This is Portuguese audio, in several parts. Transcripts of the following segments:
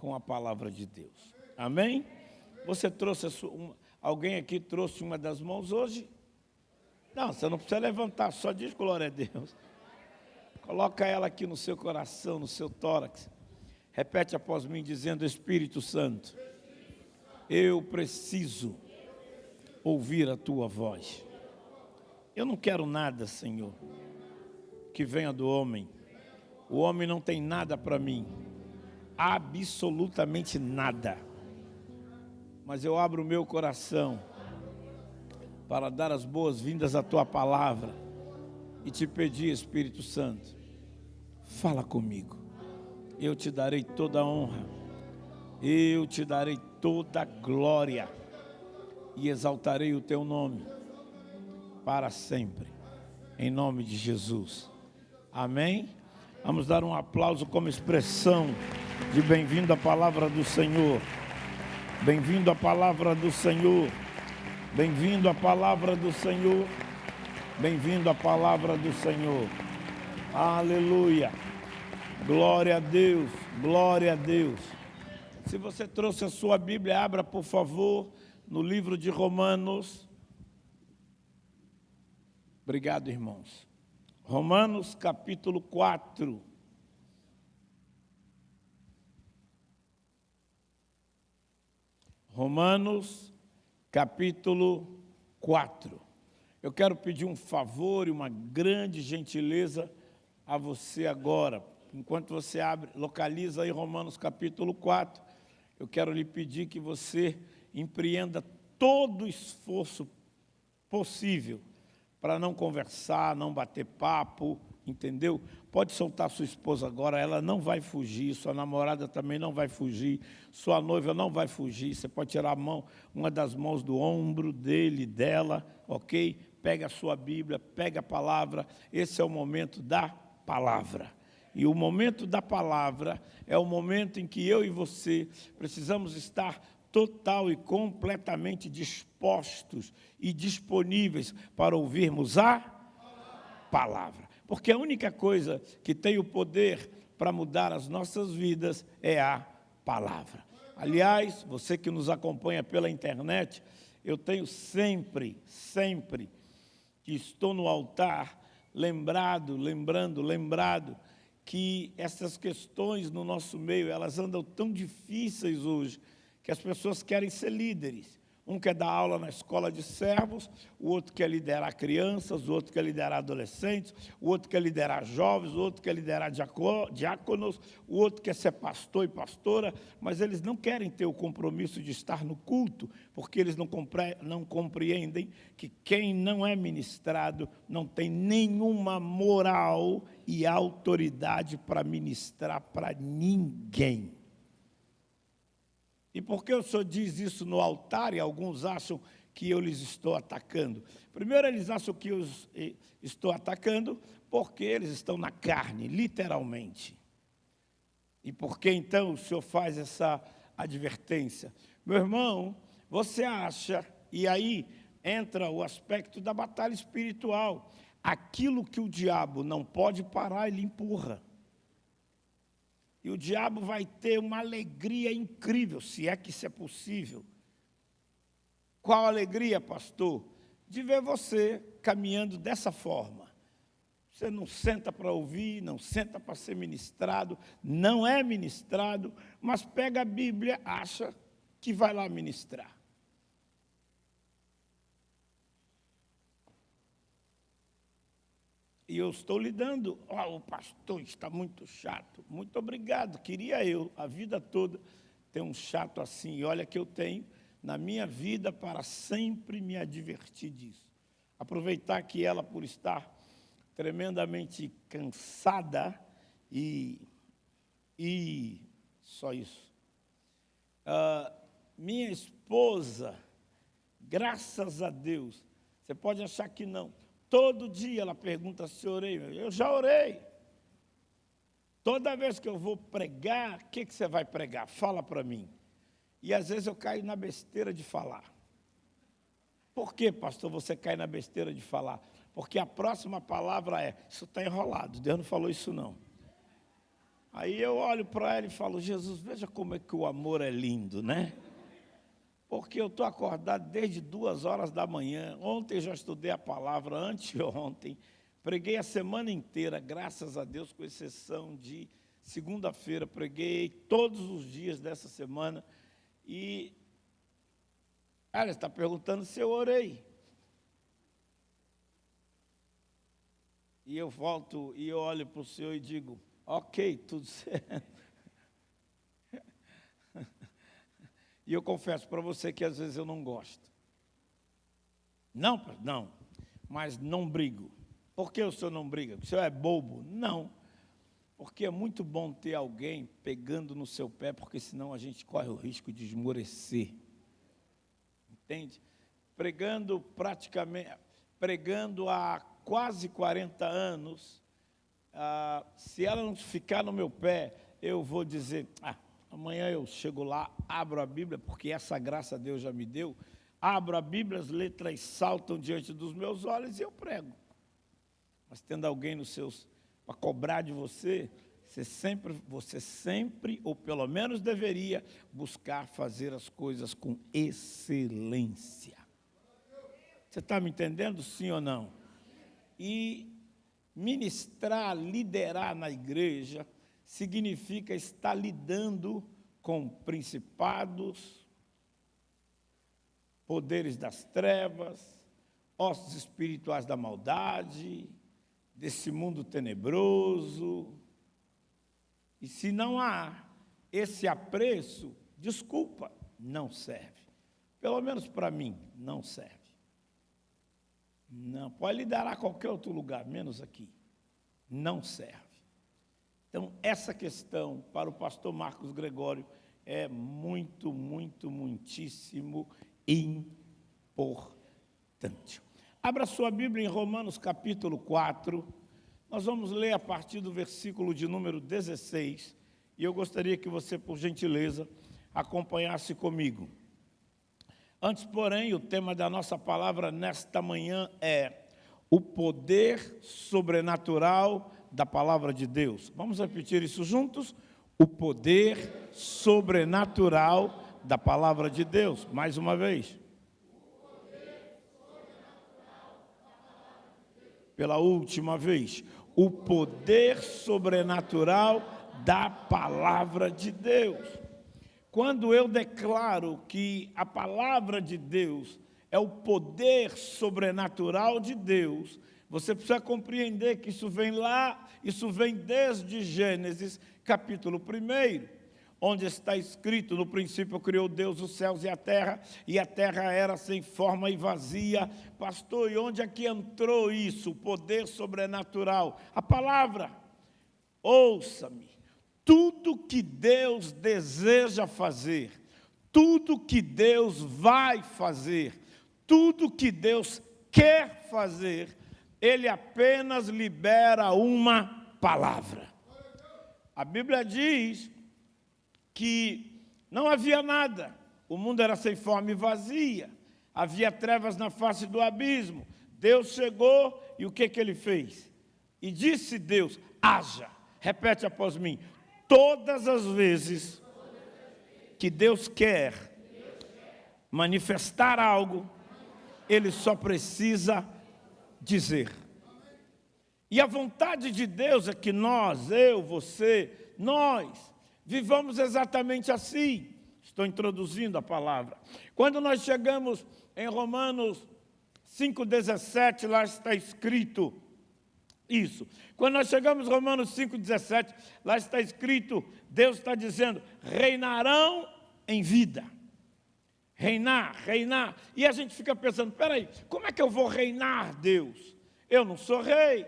com a palavra de Deus. Amém? Você trouxe alguém aqui trouxe uma das mãos hoje? Não, você não precisa levantar, só diz glória a Deus. Coloca ela aqui no seu coração, no seu tórax. Repete após mim dizendo: Espírito Santo, eu preciso ouvir a tua voz. Eu não quero nada, Senhor, que venha do homem. O homem não tem nada para mim, absolutamente nada. Mas eu abro o meu coração para dar as boas-vindas à tua palavra e te pedir, Espírito Santo, fala comigo. Eu te darei toda a honra, eu te darei toda a glória e exaltarei o teu nome para sempre, em nome de Jesus. Amém? Vamos dar um aplauso como expressão de bem-vindo à palavra do Senhor. Bem-vindo à palavra do Senhor. Bem-vindo à palavra do Senhor. Bem-vindo à palavra do Senhor. Aleluia. Glória a Deus. Glória a Deus. Se você trouxe a sua Bíblia, abra, por favor, no livro de Romanos. Obrigado, irmãos. Romanos, capítulo 4. Romanos, capítulo 4. Eu quero pedir um favor e uma grande gentileza a você agora. Enquanto você abre, localiza aí Romanos, capítulo 4. Eu quero lhe pedir que você empreenda todo o esforço possível para não conversar, não bater papo, entendeu? Pode soltar sua esposa agora, ela não vai fugir, sua namorada também não vai fugir, sua noiva não vai fugir. Você pode tirar a mão, uma das mãos do ombro dele, dela, ok? Pega a sua Bíblia, pega a palavra. Esse é o momento da palavra. E o momento da palavra é o momento em que eu e você precisamos estar total e completamente dispostos e disponíveis para ouvirmos a palavra. Porque a única coisa que tem o poder para mudar as nossas vidas é a palavra. Aliás, você que nos acompanha pela internet, eu tenho sempre que estou no altar, lembrado que essas questões no nosso meio, elas andam tão difíceis hoje, que as pessoas querem ser líderes. Um quer dar aula na escola de servos, o outro quer liderar crianças, o outro quer liderar adolescentes, o outro quer liderar jovens, o outro quer liderar diáconos, o outro quer ser pastor e pastora, mas eles não querem ter o compromisso de estar no culto, porque eles não compreendem que quem não é ministrado não tem nenhuma moral e autoridade para ministrar para ninguém. E por que o senhor diz isso no altar e alguns acham que eu lhes estou atacando? Primeiro, eles acham que eu estou atacando porque eles estão na carne, literalmente. E por que então o senhor faz essa advertência? Meu irmão, você acha, e aí entra o aspecto da batalha espiritual, aquilo que o diabo não pode parar, ele empurra. E o diabo vai ter uma alegria incrível, se é que isso é possível. Qual alegria, pastor? De ver você caminhando dessa forma. Você não senta para ouvir, não senta para ser ministrado, não é ministrado, mas pega a Bíblia, acha que vai lá ministrar. E eu estou lidando, o pastor está muito chato. Muito obrigado, queria eu, a vida toda, ter um chato assim. E olha que eu tenho na minha vida para sempre me advertir disso. Aproveitar que ela, por estar tremendamente cansada e só isso. Minha esposa, graças a Deus, você pode achar que não. Todo dia ela pergunta se orei. Eu já orei. Toda vez que eu vou pregar, o que você vai pregar? Fala para mim. E às vezes eu caio na besteira de falar. Por que, pastor, você cai na besteira de falar? Porque a próxima palavra é, isso está enrolado, Deus não falou isso não. Aí eu olho para ela e falo, Jesus, veja como é que o amor é lindo, né? Porque eu estou acordado desde 2 horas da manhã. Ontem já estudei a palavra, anteontem. Preguei a semana inteira, graças a Deus, com exceção de segunda-feira. Preguei todos os dias dessa semana. E ela está perguntando se eu orei. E eu volto e eu olho para o Senhor e digo, ok, tudo certo. E eu confesso para você que às vezes eu não gosto. Não, mas não brigo. Por que o senhor não briga? O senhor é bobo? Não. Porque é muito bom ter alguém pegando no seu pé, porque senão a gente corre o risco de esmorecer. Entende? Pregando há quase 40 anos, se ela não ficar no meu pé, eu vou dizer, amanhã eu chego lá, abro a Bíblia, porque essa graça Deus já me deu, abro a Bíblia, as letras saltam diante dos meus olhos e eu prego. Mas tendo alguém para cobrar de você, você sempre, ou pelo menos deveria, buscar fazer as coisas com excelência. Você está me entendendo, sim ou não? E ministrar, liderar na igreja, significa estar lidando com principados, poderes das trevas, ossos espirituais da maldade, desse mundo tenebroso. E se não há esse apreço, desculpa, não serve. Pelo menos para mim, não serve. Não, pode liderar a qualquer outro lugar, menos aqui. Não serve. Então, essa questão para o pastor Marcos Gregório é muitíssimo importante. Abra sua Bíblia em Romanos capítulo 4. Nós vamos ler a partir do versículo de número 16. E eu gostaria que você, por gentileza, acompanhasse comigo. Antes, porém, o tema da nossa palavra nesta manhã é o poder sobrenatural da palavra de Deus. Vamos repetir isso juntos? O poder sobrenatural da palavra de Deus. Mais uma vez. Pela última vez. O poder sobrenatural da palavra de Deus. Quando eu declaro que a palavra de Deus é o poder sobrenatural de Deus, você precisa compreender que isso vem desde Gênesis, capítulo 1, onde está escrito, no princípio criou Deus os céus e a terra era sem forma e vazia. Pastor, e onde é que entrou isso, o poder sobrenatural? A palavra, ouça-me. Tudo que Deus deseja fazer, tudo que Deus vai fazer, tudo que Deus quer fazer, Ele apenas libera uma palavra. A Bíblia diz que não havia nada, o mundo era sem forma e vazia, havia trevas na face do abismo. Deus chegou e o que Ele fez? E disse Deus, haja, repete após mim. Todas as vezes que Deus quer manifestar algo, Ele só precisa dizer. E a vontade de Deus é que nós, eu, você, nós, vivamos exatamente assim. Estou introduzindo a palavra. Quando nós chegamos em Romanos 5,17, lá está escrito isso. Quando nós chegamos em Romanos 5,17, lá está escrito, Deus está dizendo, reinarão em vida. Reinar. E a gente fica pensando, peraí, como é que eu vou reinar, Deus? Eu não sou rei.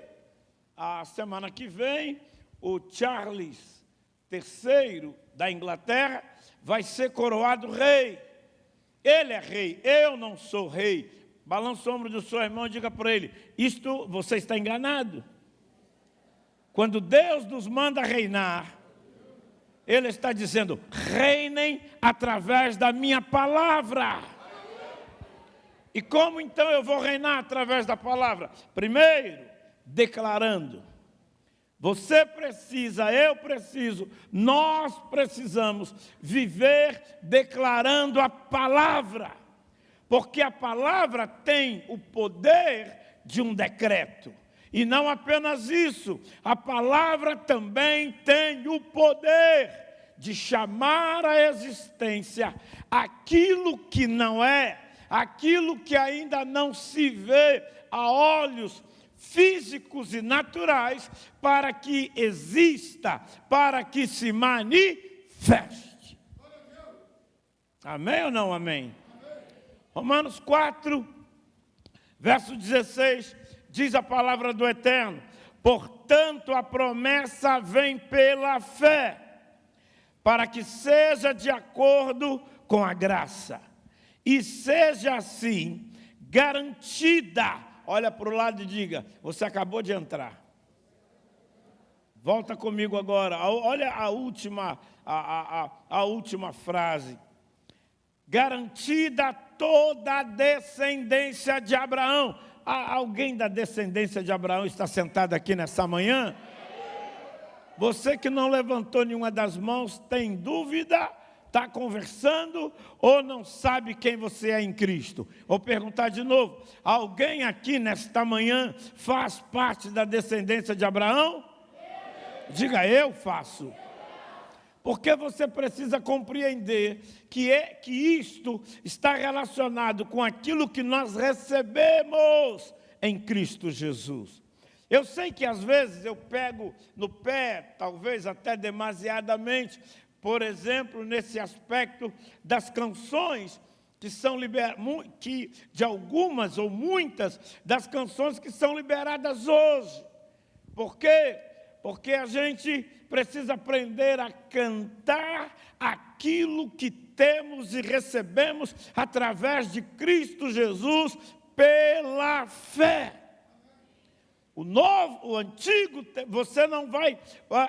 A semana que vem, o Charles III da Inglaterra vai ser coroado rei. Ele é rei, eu não sou rei. Balança o ombro do seu irmão e diga para ele, você está enganado. Quando Deus nos manda reinar, Ele está dizendo, reinem através da minha palavra. E como então eu vou reinar através da palavra? Primeiro, declarando. Você precisa, eu preciso, nós precisamos viver declarando a palavra, porque a palavra tem o poder de um decreto. E não apenas isso, a palavra também tem o poder de chamar à existência aquilo que não é, aquilo que ainda não se vê a olhos físicos e naturais, para que exista, para que se manifeste. Amém ou não amém? Romanos 4, verso 16, diz a palavra do Eterno: portanto a promessa vem pela fé, para que seja de acordo com a graça, e seja assim garantida. Olha para o lado e diga: você acabou de entrar. Volta comigo agora. Olha a última frase. Garantida toda a descendência de Abraão. Alguém da descendência de Abraão está sentado aqui nessa manhã? Você que não levantou nenhuma das mãos, tem dúvida? Está conversando ou não sabe quem você é em Cristo? Vou perguntar de novo: alguém aqui nesta manhã faz parte da descendência de Abraão? Diga: eu faço. Porque você precisa compreender que isto está relacionado com aquilo que nós recebemos em Cristo Jesus. Eu sei que às vezes eu pego no pé, talvez até demasiadamente, por exemplo, nesse aspecto das canções que são de algumas ou muitas das canções que são liberadas hoje. Por quê? Porque a gente precisa aprender a cantar aquilo que temos e recebemos através de Cristo Jesus pela fé. O antigo, você não vai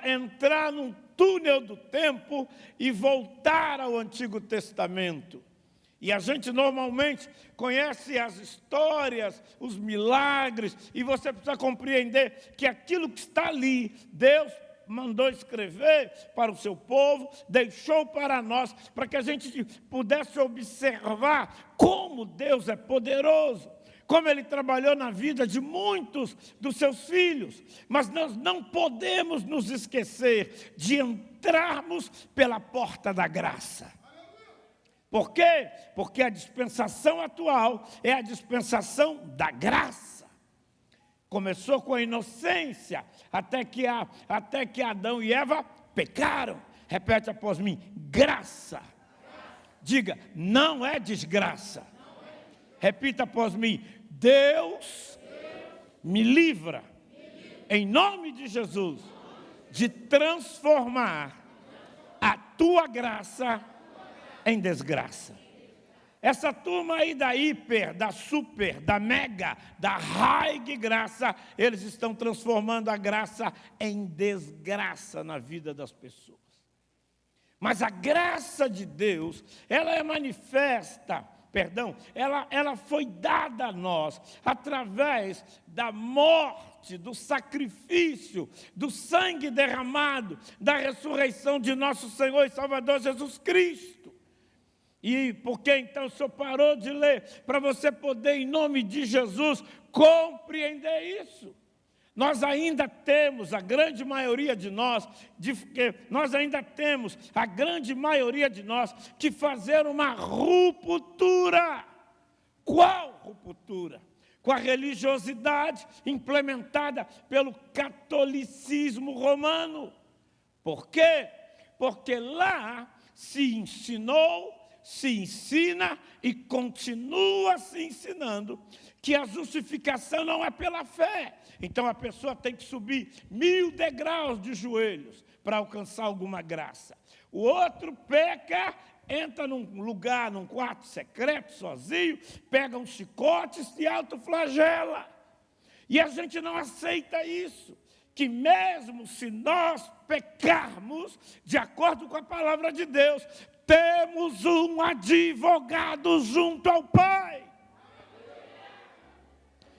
entrar num túnel do tempo e voltar ao Antigo Testamento. E a gente normalmente conhece as histórias, os milagres, e você precisa compreender que aquilo que está ali, Deus mandou escrever para o seu povo, deixou para nós, para que a gente pudesse observar como Deus é poderoso, como Ele trabalhou na vida de muitos dos seus filhos. Mas nós não podemos nos esquecer de entrarmos pela porta da graça. Por quê? Porque a dispensação atual é a dispensação da graça. Começou com a inocência, até que Adão e Eva pecaram. Repete após mim: graça. Diga: não é desgraça. Repita após mim: Deus me livra, em nome de Jesus, de transformar a tua graça em desgraça. Essa turma aí da hiper, da super, da mega, da high graça, eles estão transformando a graça em desgraça na vida das pessoas. Mas a graça de Deus, ela é manifesta, ela foi dada a nós através da morte, do sacrifício, do sangue derramado, da ressurreição de nosso Senhor e Salvador Jesus Cristo. E por que então o senhor parou de ler? Para você poder, em nome de Jesus, compreender isso. Nós ainda temos, a grande maioria de nós, que fazer uma ruptura. Qual ruptura? Com a religiosidade implementada pelo catolicismo romano. Por quê? Porque lá se ensinou, se ensina e continua se ensinando que a justificação não é pela fé. Então a pessoa tem que subir 1000 degraus de joelhos para alcançar alguma graça. O outro peca, entra num lugar, num quarto secreto, sozinho, pega um chicote e se autoflagela. E a gente não aceita isso. Que mesmo se nós pecarmos, de acordo com a palavra de Deus, temos um advogado junto ao Pai.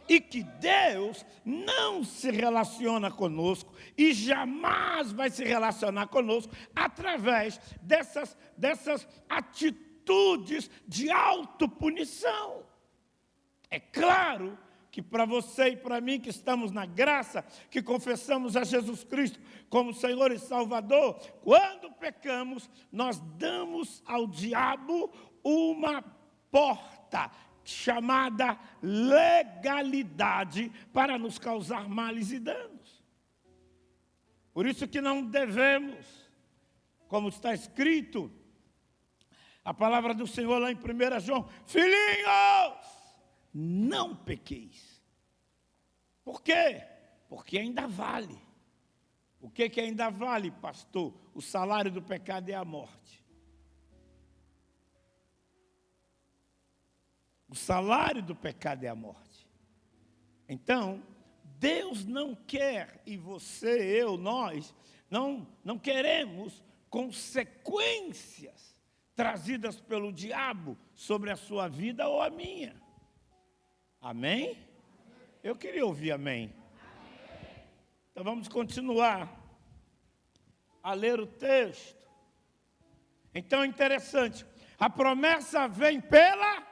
e que Deus não se relaciona conosco e jamais vai se relacionar conosco através dessas atitudes de autopunição. É claro que para você e para mim que estamos na graça, que confessamos a Jesus Cristo como Senhor e Salvador, quando pecamos, nós damos ao diabo uma porta chamada legalidade para nos causar males e danos. Por isso que não devemos, como está escrito, a palavra do Senhor lá em 1 João, filhinhos, não pequeis. Por quê? Porque ainda vale. O que ainda vale, pastor? O salário do pecado é a morte. O salário do pecado é a morte. Então, Deus não quer, e você, eu, nós, não queremos consequências trazidas pelo diabo sobre a sua vida ou a minha. Amém? Eu queria ouvir amém. Então vamos continuar a ler o texto. Então é interessante, a promessa vem pela...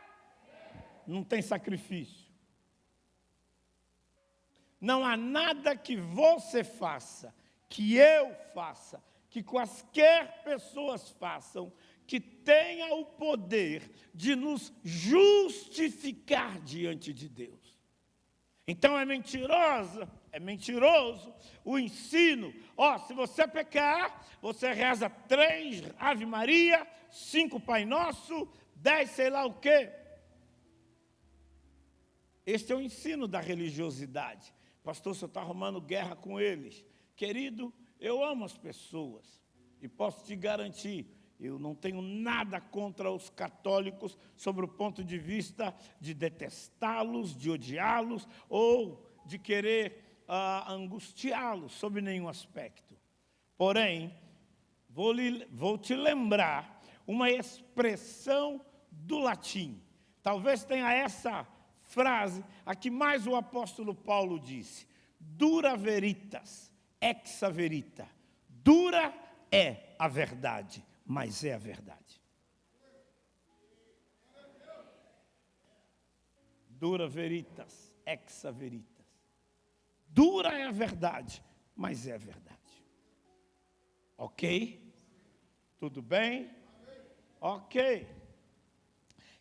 Não tem sacrifício. Não há nada que você faça, que eu faça, que quaisquer pessoas façam, que tenha o poder de nos justificar diante de Deus. Então é mentiroso o ensino. Se você pecar, você reza 3 Ave Maria, 5 Pai Nosso, 10 sei lá o quê. Este é o ensino da religiosidade. Pastor, você está arrumando guerra com eles. Querido, eu amo as pessoas e posso te garantir, eu não tenho nada contra os católicos sobre o ponto de vista de detestá-los, de odiá-los ou de querer angustiá-los sob nenhum aspecto. Porém, vou te lembrar uma expressão do latim. Talvez tenha essa frase a que mais o apóstolo Paulo disse: dura veritas, exa verita. Dura é a verdade, mas é a verdade. Dura veritas, exa veritas. Dura é a verdade, mas é a verdade. Ok? Tudo bem? Ok.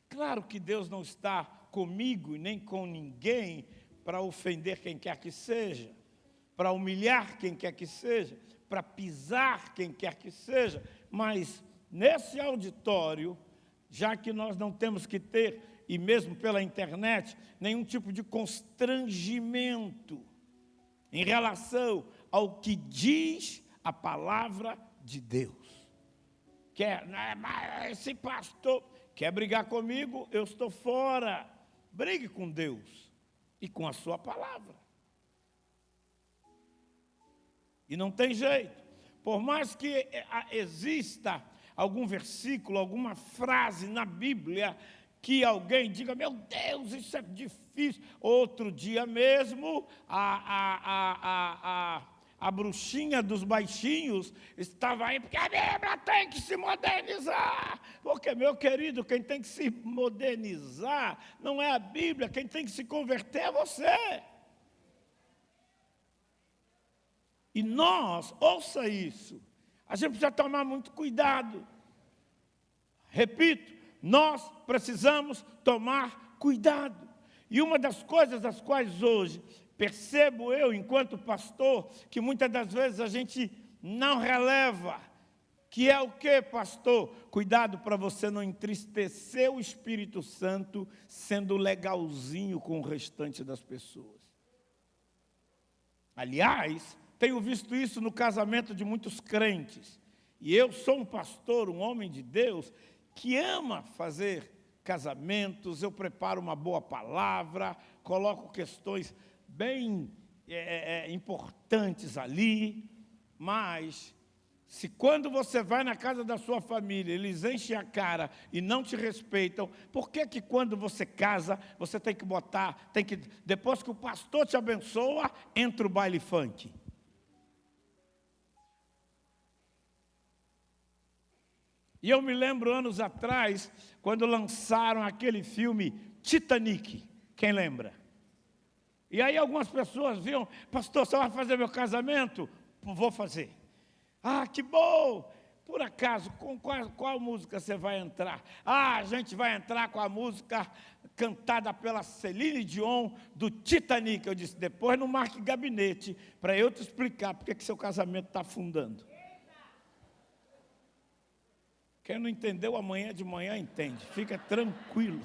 Claro que Deus não está comigo e nem com ninguém para ofender quem quer que seja, para humilhar quem quer que seja, para pisar quem quer que seja, mas nesse auditório, já que nós não temos que ter, e mesmo pela internet, nenhum tipo de constrangimento em relação ao que diz a palavra de Deus. Esse pastor quer brigar comigo, eu estou fora. Brigue com Deus e com a sua palavra. E não tem jeito. Por mais que exista algum versículo, alguma frase na Bíblia que alguém diga, meu Deus, isso é difícil. Outro dia mesmo, a bruxinha dos baixinhos estava aí, porque a Bíblia tem que se modernizar. Porque, meu querido, quem tem que se modernizar não é a Bíblia, quem tem que se converter é você. E nós, ouça isso, a gente precisa tomar muito cuidado. Repito, nós precisamos tomar cuidado. E uma das coisas das quais hoje percebo eu, enquanto pastor, que muitas das vezes a gente não releva, que é o que, pastor? Cuidado para você não entristecer o Espírito Santo sendo legalzinho com o restante das pessoas. Aliás, tenho visto isso no casamento de muitos crentes. E eu sou um pastor, um homem de Deus, que ama fazer casamentos, eu preparo uma boa palavra, coloco questões bem importantes ali, mas Se quando você vai na casa da sua família, eles enchem a cara e não te respeitam, por que que quando você casa, você tem que botar, depois que o pastor te abençoa, entra o baile funk? E eu me lembro anos atrás, quando lançaram aquele filme Titanic, quem lembra? E aí algumas pessoas viam, pastor, você vai fazer meu casamento? Vou fazer. Ah, que bom! Por acaso, com qual música você vai entrar? Ah, a gente vai entrar com a música cantada pela Celine Dion, do Titanic. Eu disse, depois não marque gabinete, para eu te explicar porque que seu casamento está afundando. Quem não entendeu, amanhã de manhã entende. Fica tranquilo.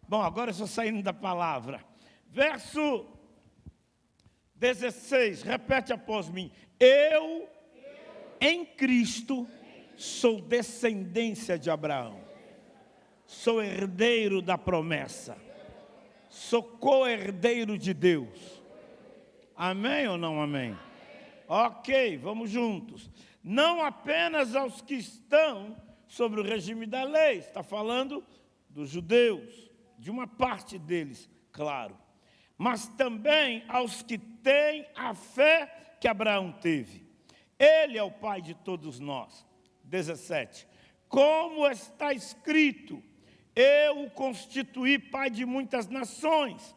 Bom, agora eu estou saindo da palavra. Verso 16, repete após mim. Eu, em Cristo, sou descendência de Abraão. Sou herdeiro da promessa. Sou co-herdeiro de Deus. Amém ou não amém? Ok, vamos juntos. Não apenas aos que estão sobre o regime da lei. Está falando dos judeus, de uma parte deles, claro. Mas também aos que têm a fé que Abraão teve. Ele é o pai de todos nós. 17. Como está escrito, eu o constituí pai de muitas nações.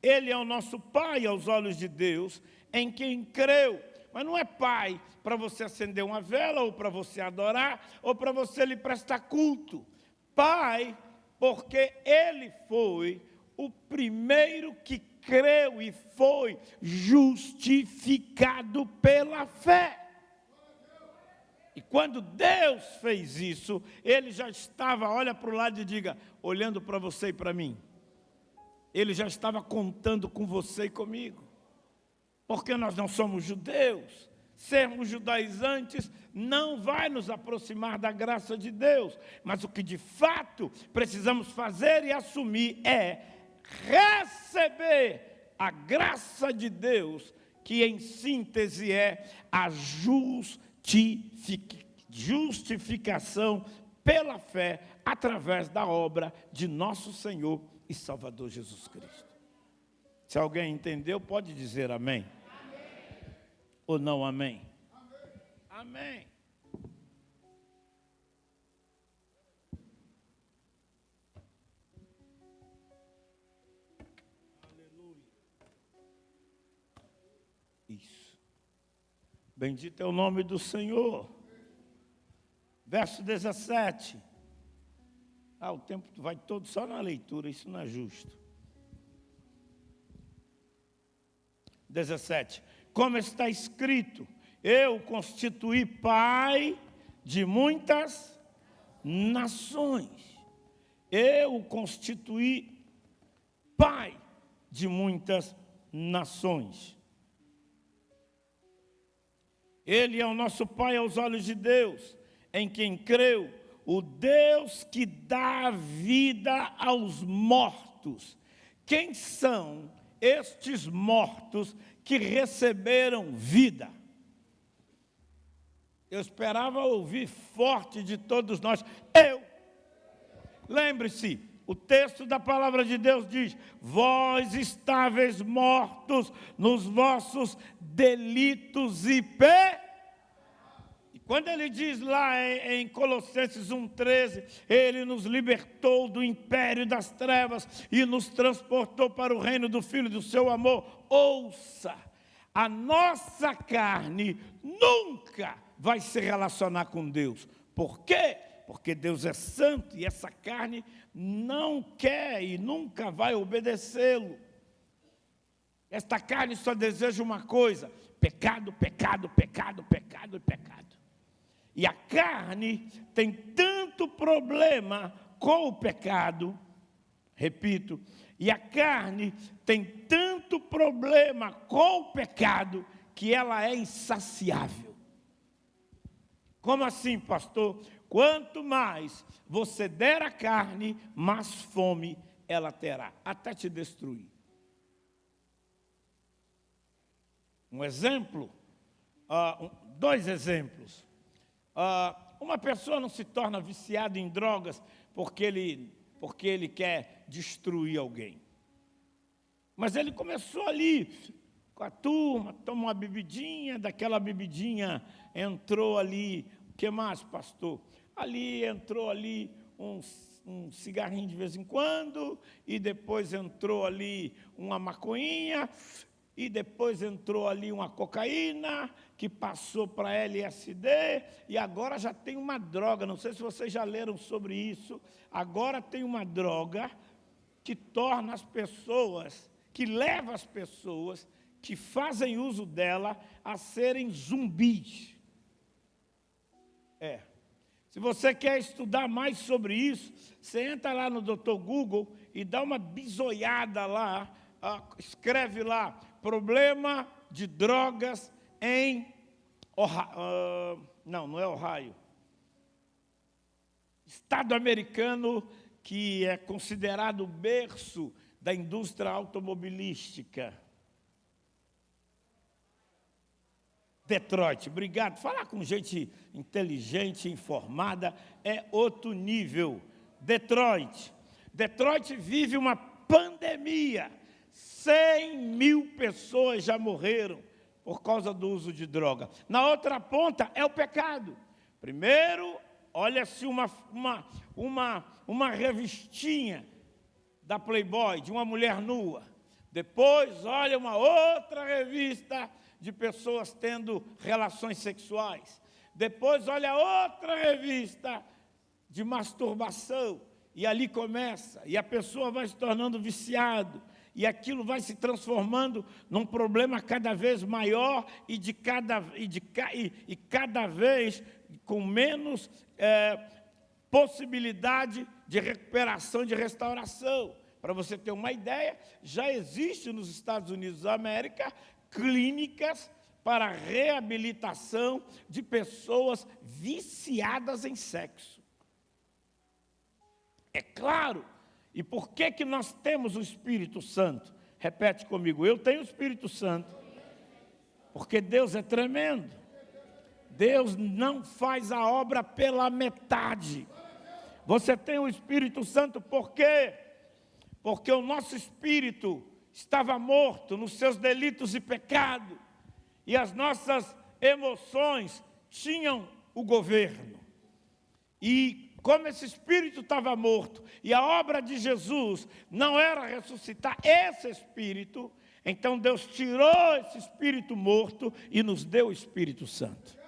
Ele é o nosso pai aos olhos de Deus, em quem creu. Mas não é pai para você acender uma vela, ou para você adorar, ou para você lhe prestar culto. Pai, porque ele foi o primeiro que creu e foi justificado pela fé. E quando Deus fez isso, ele já estava, olha para o lado e diga, olhando para você e para mim. Ele já estava contando com você e comigo. Porque nós não somos judeus. Sermos judaizantes não vai nos aproximar da graça de Deus. Mas o que de fato precisamos fazer e assumir é receber a graça de Deus, que em síntese é a justificação pela fé através da obra de nosso Senhor e Salvador Jesus Cristo. Se alguém entendeu, pode dizer amém. Amém. Ou não amém? Amém. Amém. Aleluia. Isso. Bendito é o nome do Senhor. Verso 17. O tempo vai todo só na leitura, isso não é justo. 17. Como está escrito, eu constituí pai de muitas nações. Eu constituí pai de muitas nações. Ele é o nosso pai aos olhos de Deus, em quem creu, o Deus que dá vida aos mortos. Quem são estes mortos que receberam vida? Eu esperava ouvir forte de todos nós. Lembre-se, o texto da palavra de Deus diz, vós estáveis mortos nos vossos delitos e quando ele diz lá em Colossenses 1,13, ele nos libertou do império das trevas e nos transportou para o reino do Filho do seu amor. Ouça, a nossa carne nunca vai se relacionar com Deus. Por quê? Porque Deus é santo e essa carne não quer e nunca vai obedecê-lo. Esta carne só deseja uma coisa: pecado, pecado, pecado, pecado e pecado. E a carne tem tanto problema com o pecado, repito, e a carne tem tanto problema com o pecado, que ela é insaciável. Como assim, pastor? Quanto mais você der à carne, mais fome ela terá, até te destruir. Um exemplo, dois exemplos. Uma pessoa não se torna viciada em drogas porque ele quer destruir alguém. Mas ele começou ali com a turma, tomou uma bebidinha, daquela bebidinha entrou ali, o que mais, pastor? Ali entrou ali um cigarrinho de vez em quando, e depois entrou ali uma maconhinha, e depois entrou ali uma cocaína, que passou para LSD, e agora já tem uma droga, não sei se vocês já leram sobre isso, agora tem uma droga que torna as pessoas, que leva as pessoas que fazem uso dela a serem zumbis. Se você quer estudar mais sobre isso, você entra lá no Dr. Google e dá uma bisoiada lá, escreve lá, problema de drogas em Ohio, não é Ohio, estado americano que é considerado o berço da indústria automobilística. Detroit, obrigado. Falar com gente inteligente, informada, é outro nível. Detroit vive uma pandemia. 100 mil pessoas já morreram por causa do uso de droga. Na outra ponta é o pecado. Primeiro, olha-se uma revistinha da Playboy, de uma mulher nua. Depois, olha uma outra revista de pessoas tendo relações sexuais. Depois, olha outra revista de masturbação. E ali começa, e a pessoa vai se tornando viciado. E aquilo vai se transformando num problema cada vez maior e cada vez com menos possibilidade de recuperação, de restauração. Para você ter uma ideia, já existe nos Estados Unidos da América clínicas para reabilitação de pessoas viciadas em sexo. É claro. E por que nós temos o Espírito Santo? Repete comigo, eu tenho o Espírito Santo, porque Deus é tremendo. Deus não faz a obra pela metade. Você tem o Espírito Santo por quê? Porque o nosso espírito estava morto nos seus delitos e pecados, e as nossas emoções tinham o governo. E como esse espírito estava morto, e a obra de Jesus não era ressuscitar esse espírito, então Deus tirou esse espírito morto e nos deu o Espírito Santo.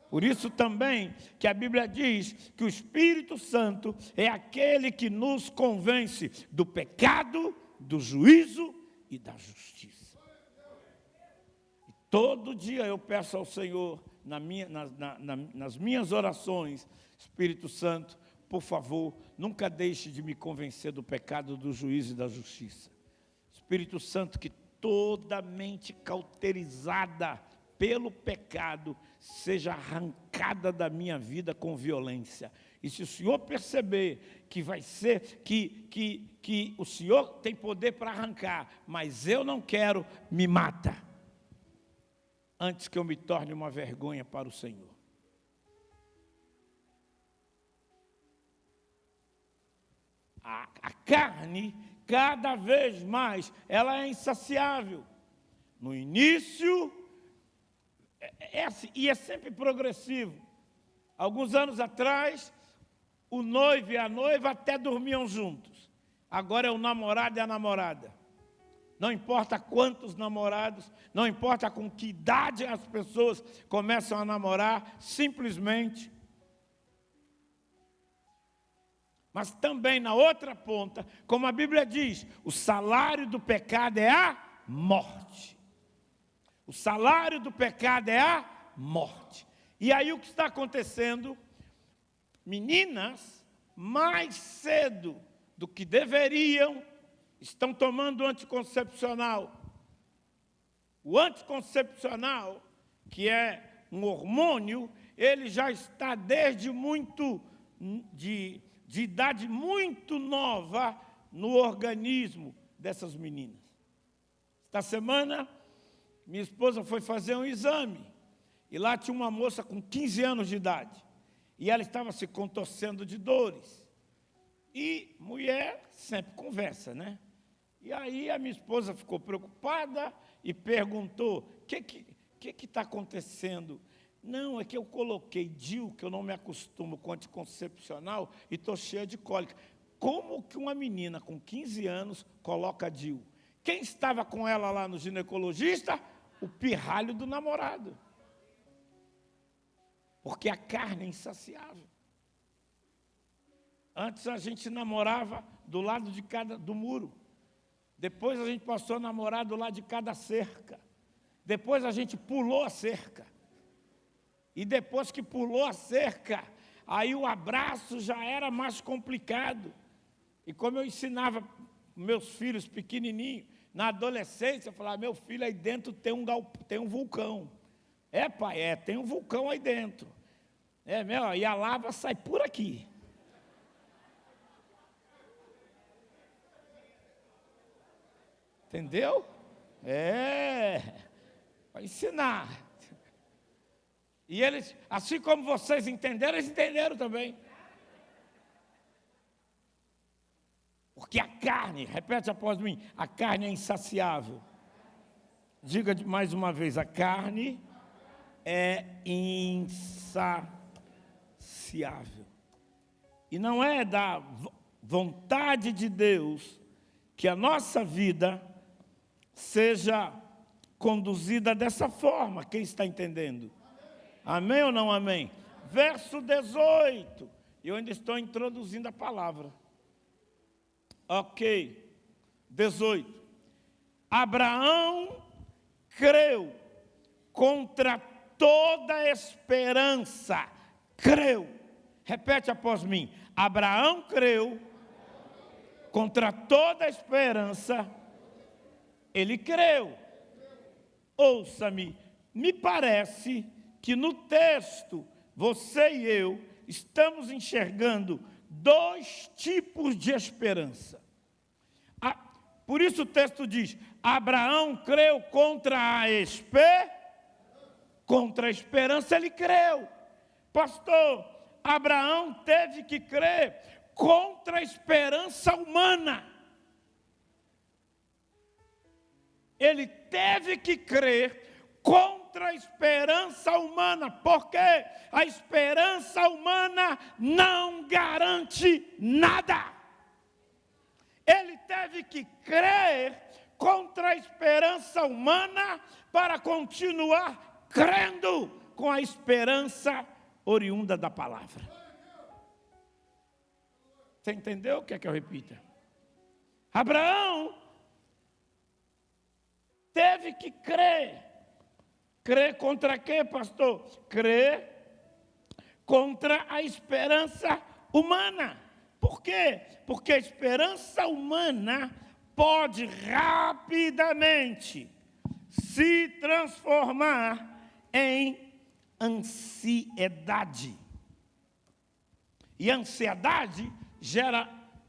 Por isso também que a Bíblia diz que o Espírito Santo é aquele que nos convence do pecado, do juízo e da justiça. E todo dia eu peço ao Senhor, nas minhas orações, Espírito Santo, por favor, nunca deixe de me convencer do pecado, do juízo e da justiça. Espírito Santo, que toda mente cauterizada pelo pecado seja arrancada da minha vida com violência. E se o Senhor perceber que vai ser, que o Senhor tem poder para arrancar, mas eu não quero, me mata, antes que eu me torne uma vergonha para o Senhor. A carne, cada vez mais, ela é insaciável. No início, e é sempre progressivo. Alguns anos atrás, o noivo e a noiva até dormiam juntos. Agora é o namorado e a namorada. Não importa quantos namorados, não importa com que idade as pessoas começam a namorar, simplesmente. Mas também na outra ponta, como a Bíblia diz, o salário do pecado é a morte. O salário do pecado é a morte. E aí o que está acontecendo? Meninas, mais cedo do que deveriam, estão tomando anticoncepcional. O anticoncepcional, que é um hormônio, ele já está desde de idade muito nova no organismo dessas meninas. Esta semana, minha esposa foi fazer um exame, e lá tinha uma moça com 15 anos de idade, e ela estava se contorcendo de dores. E mulher sempre conversa, né? E aí a minha esposa ficou preocupada e perguntou, o que está acontecendo? Não, é que eu coloquei DIU, que eu não me acostumo com anticoncepcional, e estou cheia de cólica. Como que uma menina com 15 anos coloca DIU? Quem estava com ela lá no ginecologista? O pirralho do namorado. Porque a carne é insaciável. Antes a gente namorava do lado de do muro. Depois a gente passou a namorar do lado de cada cerca. Depois a gente pulou a cerca. E depois que pulou a cerca, aí o abraço já era mais complicado. E como eu ensinava meus filhos pequenininhos, na adolescência, eu falava, meu filho, aí dentro tem um vulcão. É, pai, tem um vulcão aí dentro. E a lava sai por aqui. Entendeu? Para ensinar. E eles, assim como vocês entenderam, eles entenderam também. Porque a carne, repete após mim, a carne é insaciável. Diga mais uma vez, a carne é insaciável. E não é da vontade de Deus que a nossa vida seja conduzida dessa forma. Quem está entendendo? Amém ou não amém? Verso 18. Eu ainda estou introduzindo a palavra. Ok. 18. Abraão creu contra toda esperança. Creu. Repete após mim. Abraão creu contra toda esperança. Ele creu. Ouça-me, me parece que no texto, você e eu estamos enxergando dois tipos de esperança. Por isso o texto diz, Abraão creu contra a esperança, ele creu. Pastor, Abraão teve que crer contra a esperança humana. Ele teve que crer contra a esperança humana, porque a esperança humana não garante nada. Ele teve que crer contra a esperança humana para continuar crendo com a esperança oriunda da palavra. Você entendeu o que é que eu repita? Abraão teve que crer. Crer contra quê, pastor? Crer contra a esperança humana. Por quê? Porque a esperança humana pode rapidamente se transformar em ansiedade. E a ansiedade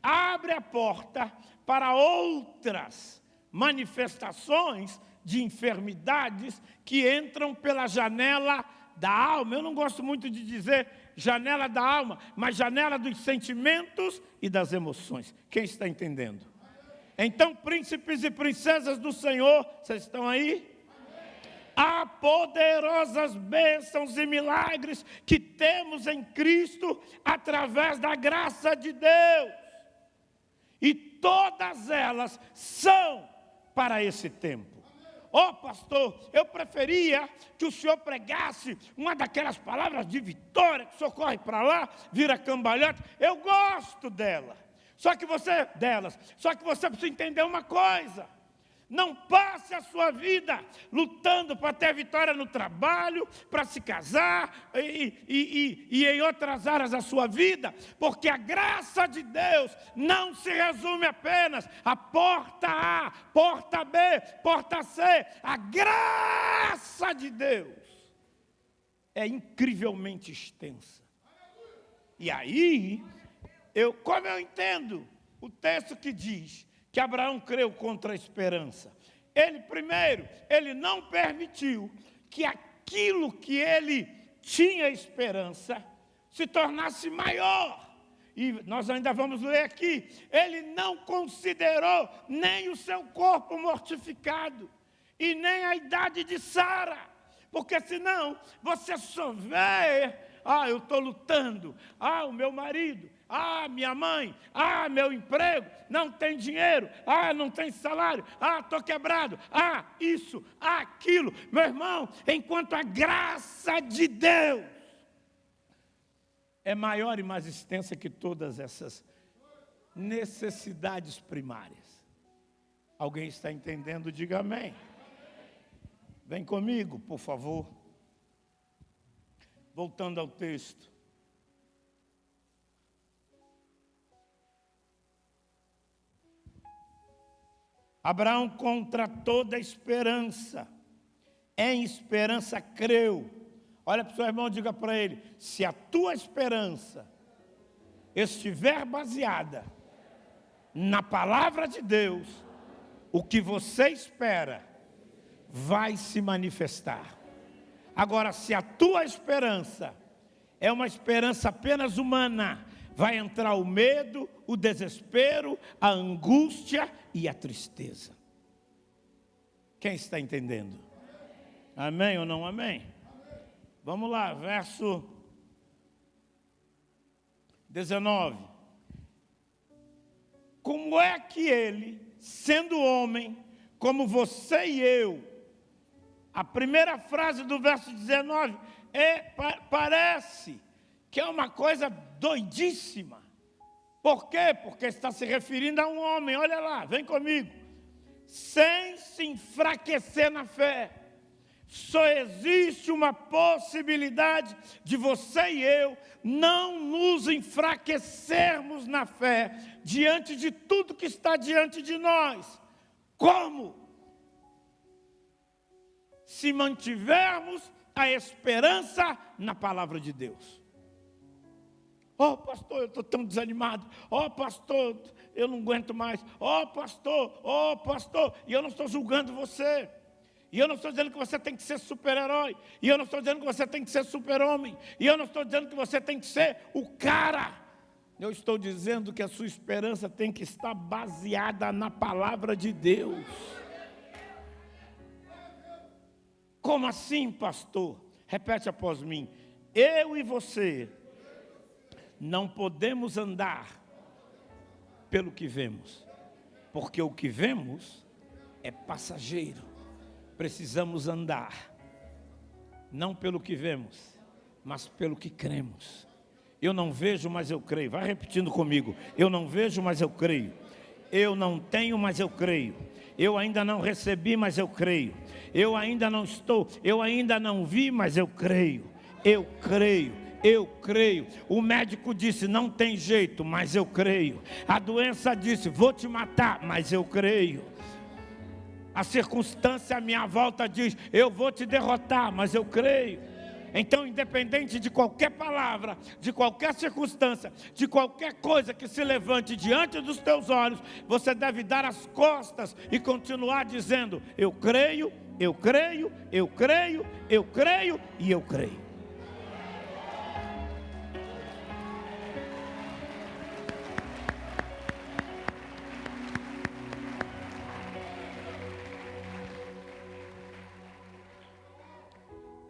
abre a porta para outras manifestações de enfermidades que entram pela janela da alma. Eu não gosto muito de dizer janela da alma, mas janela dos sentimentos e das emoções. Quem está entendendo? Então, príncipes e princesas do Senhor, vocês estão aí? Há poderosas bênçãos e milagres que temos em Cristo através da graça de Deus. E todas elas são para esse tempo. Pastor, eu preferia que o senhor pregasse uma daquelas palavras de vitória, que o senhor corre para lá, vira cambalhota. Eu gosto delas. Só que você precisa entender uma coisa. Não passe a sua vida lutando para ter vitória no trabalho, para se casar e em outras áreas da sua vida, porque a graça de Deus não se resume apenas a porta A, porta B, porta C. A graça de Deus é incrivelmente extensa. E aí, como eu entendo o texto que diz que Abraão creu contra a esperança? ele não permitiu que aquilo que ele tinha esperança se tornasse maior. E nós ainda vamos ler aqui, ele não considerou nem o seu corpo mortificado, e nem a idade de Sara, porque senão você só vê, eu estou lutando, o meu marido, minha mãe, meu emprego, não tem dinheiro, não tem salário, estou quebrado, isso, aquilo. Meu irmão, enquanto a graça de Deus é maior e mais extensa que todas essas necessidades primárias. Alguém está entendendo? Diga amém. Vem comigo, por favor. Voltando ao texto. Abraão, contra toda esperança, em esperança creu. Olha para o seu irmão e diga para ele: se a tua esperança estiver baseada na palavra de Deus, o que você espera vai se manifestar. Agora, se a tua esperança é uma esperança apenas humana, vai entrar o medo, o desespero, a angústia e a tristeza. Quem está entendendo? Amém ou não amém? Vamos lá, verso 19. Como é que ele, sendo homem, como você e eu, a primeira frase do verso 19 parece que é uma coisa doidíssima. Por quê? Porque está se referindo a um homem, olha lá, vem comigo. Sem se enfraquecer na fé. Só existe uma possibilidade de você e eu não nos enfraquecermos na fé diante de tudo que está diante de nós. Como? Se mantivermos a esperança na palavra de Deus. Pastor, eu estou tão desanimado. Pastor, eu não aguento mais. Pastor, e eu não estou julgando você. E eu não estou dizendo que você tem que ser super-herói. E eu não estou dizendo que você tem que ser super-homem. E eu não estou dizendo que você tem que ser o cara. Eu estou dizendo que a sua esperança tem que estar baseada na palavra de Deus. Como assim, pastor? Repete após mim. Eu e você não podemos andar pelo que vemos, porque o que vemos é passageiro. Precisamos andar, não pelo que vemos, mas pelo que cremos. Eu não vejo, mas eu creio. Vai repetindo comigo. Eu não vejo, mas eu creio. Eu não tenho, mas eu creio. Eu ainda não recebi, mas eu creio. Eu ainda não vi, mas eu creio. Eu creio. O médico disse, não tem jeito, mas eu creio. A doença disse, vou te matar, mas eu creio. A circunstância à minha volta diz, eu vou te derrotar, mas eu creio. Então, independente de qualquer palavra, de qualquer circunstância, de qualquer coisa que se levante diante dos teus olhos, você deve dar as costas e continuar dizendo, eu creio e eu creio.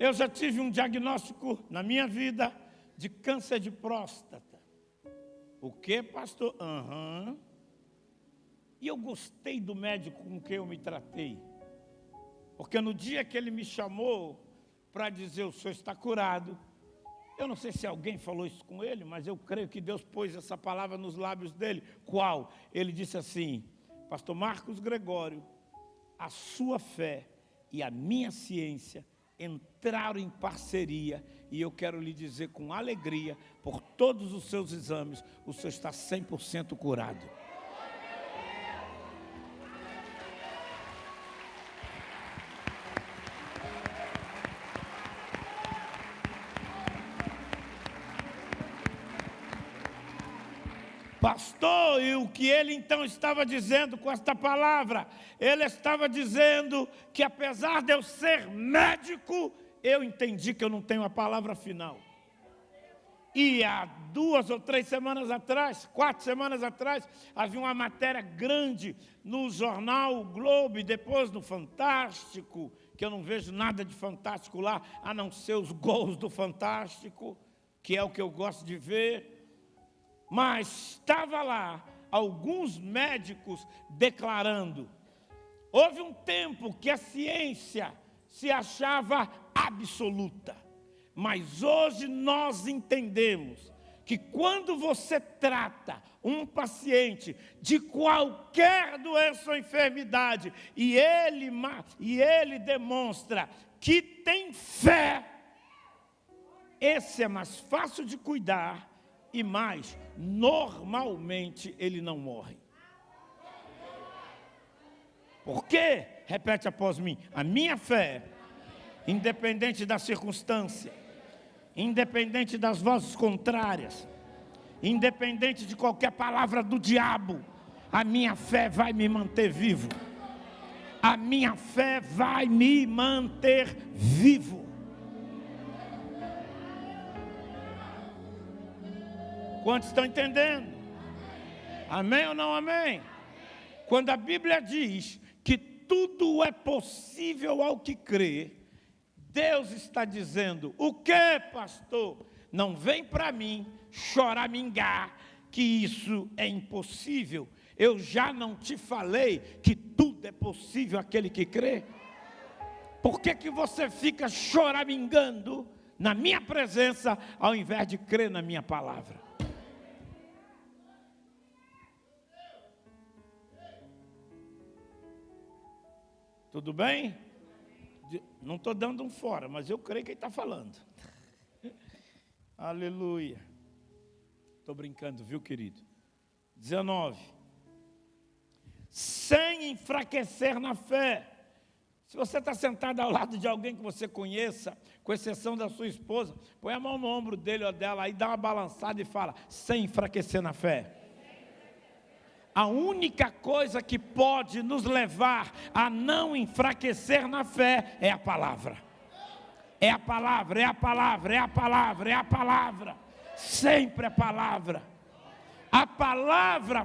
Eu já tive um diagnóstico na minha vida de câncer de próstata. O que, pastor? E eu gostei do médico com quem eu me tratei. Porque no dia que ele me chamou para dizer, o senhor está curado. Eu não sei se alguém falou isso com ele, mas eu creio que Deus pôs essa palavra nos lábios dele. Qual? Ele disse assim, pastor Marcos Gregório, a sua fé e a minha ciência entraram em parceria, e eu quero lhe dizer com alegria, por todos os seus exames, o senhor está 100% curado. Pastor, e o que ele então estava dizendo com esta palavra? Ele estava dizendo que apesar de eu ser médico, eu entendi que eu não tenho a palavra final. E há 2 ou 3 semanas atrás, 4 semanas atrás, havia uma matéria grande no jornal o Globo e depois no Fantástico, que eu não vejo nada de fantástico lá, a não ser os gols do Fantástico, que é o que eu gosto de ver. Mas estava lá alguns médicos declarando. Houve um tempo que a ciência se achava absoluta. Mas hoje nós entendemos que quando você trata um paciente de qualquer doença ou enfermidade e ele demonstra que tem fé, esse é mais fácil de cuidar e mais, normalmente ele não morre. Por quê? Repete após mim. A minha fé, independente da circunstância, independente das vozes contrárias, independente de qualquer palavra do diabo, a minha fé vai me manter vivo. A minha fé vai me manter vivo. Quantos estão entendendo? Amém ou não amém? Quando a Bíblia diz que tudo é possível ao que crê, Deus está dizendo: o que, pastor? Não vem para mim choramingar que isso é impossível. Eu já não te falei que tudo é possível àquele que crê? Por que você fica choramingando na minha presença ao invés de crer na minha palavra? Tudo bem? Não estou dando um fora, mas eu creio que ele está falando. Aleluia. Estou brincando, viu, querido? 19. Sem enfraquecer na fé. Se você está sentado ao lado de alguém que você conheça, com exceção da sua esposa, põe a mão no ombro dele ou dela, aí dá uma balançada e fala: sem enfraquecer na fé. A única coisa que pode nos levar a não enfraquecer na fé é a palavra. É a palavra, é a palavra, é a palavra, é a palavra. Sempre a palavra. A palavra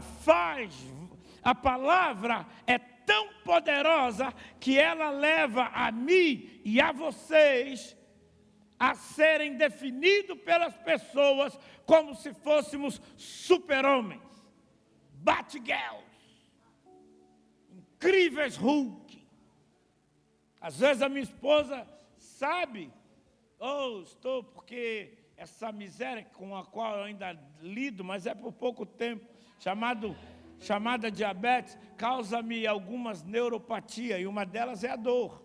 é tão poderosa que ela leva a mim e a vocês a serem definidos pelas pessoas como se fôssemos super-homens. Batgirls, incríveis Hulk. Às vezes a minha esposa sabe, estou porque essa miséria com a qual eu ainda lido, mas é por pouco tempo, chamada diabetes, causa-me algumas neuropatias, e uma delas é a dor.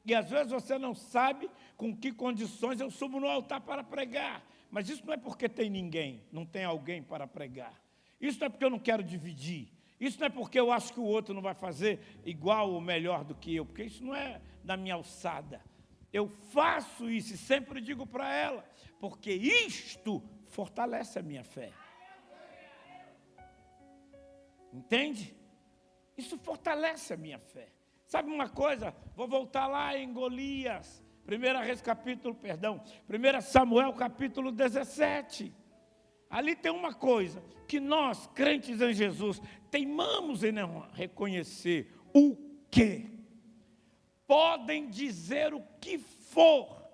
E às vezes você não sabe com que condições eu subo no altar para pregar, mas isso não é porque tem ninguém, não tem alguém para pregar. Isso não é porque eu não quero dividir. Isso não é porque eu acho que o outro não vai fazer igual ou melhor do que eu, porque isso não é da minha alçada. Eu faço isso e sempre digo para ela, porque isto fortalece a minha fé. Entende? Isso fortalece a minha fé. Sabe uma coisa? Vou voltar lá em Golias, 1 Samuel capítulo 17. Ali tem uma coisa, que nós, crentes em Jesus, teimamos em não reconhecer o quê? Podem dizer o que for,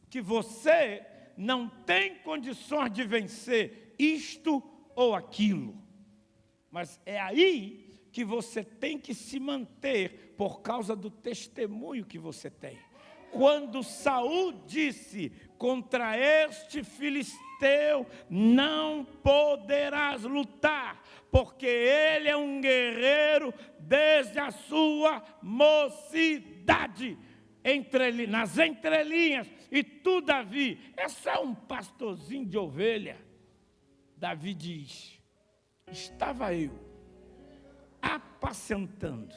que você não tem condições de vencer isto ou aquilo. Mas é aí que você tem que se manter por causa do testemunho que você tem. Quando Saul disse: contra este filisteu não poderás lutar, porque ele é um guerreiro desde a sua mocidade. Nas entrelinhas, e tu, Davi, é só um pastorzinho de ovelha. Davi diz: estava eu apacentando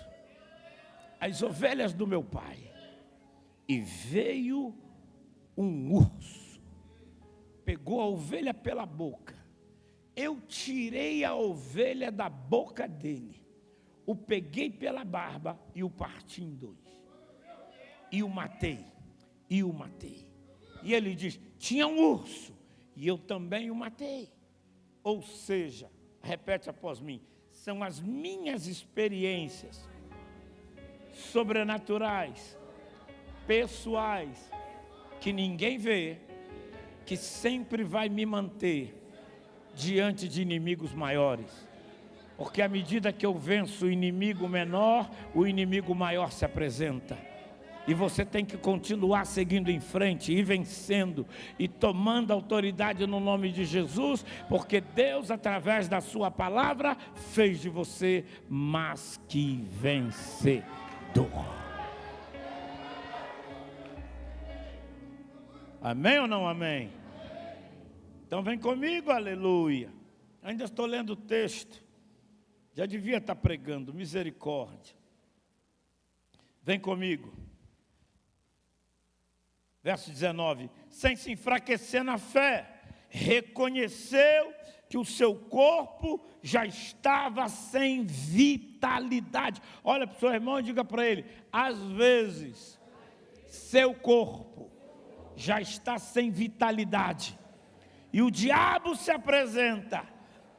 as ovelhas do meu pai, e veio um urso, pegou a ovelha pela boca eu tirei a ovelha da boca dele, o peguei pela barba e o parti em dois. E o matei. E ele diz, tinha um urso, e eu também o matei. Ou seja, repete após mim, são as minhas experiências sobrenaturais, pessoais, que ninguém vê, que sempre vai me manter diante de inimigos maiores. Porque à medida que eu venço o inimigo menor, o inimigo maior se apresenta. E você tem que continuar seguindo em frente e vencendo e tomando autoridade no nome de Jesus, porque Deus, através da sua palavra, fez de você mais que vencedor. Amém ou não amém? Então vem comigo, aleluia. Ainda estou lendo o texto. Já devia estar pregando, misericórdia. Vem comigo. Verso 19, sem se enfraquecer na fé, reconheceu que o seu corpo já estava sem vitalidade. Olha para o seu irmão e diga para ele, às vezes, seu corpo já está sem vitalidade. E o diabo se apresenta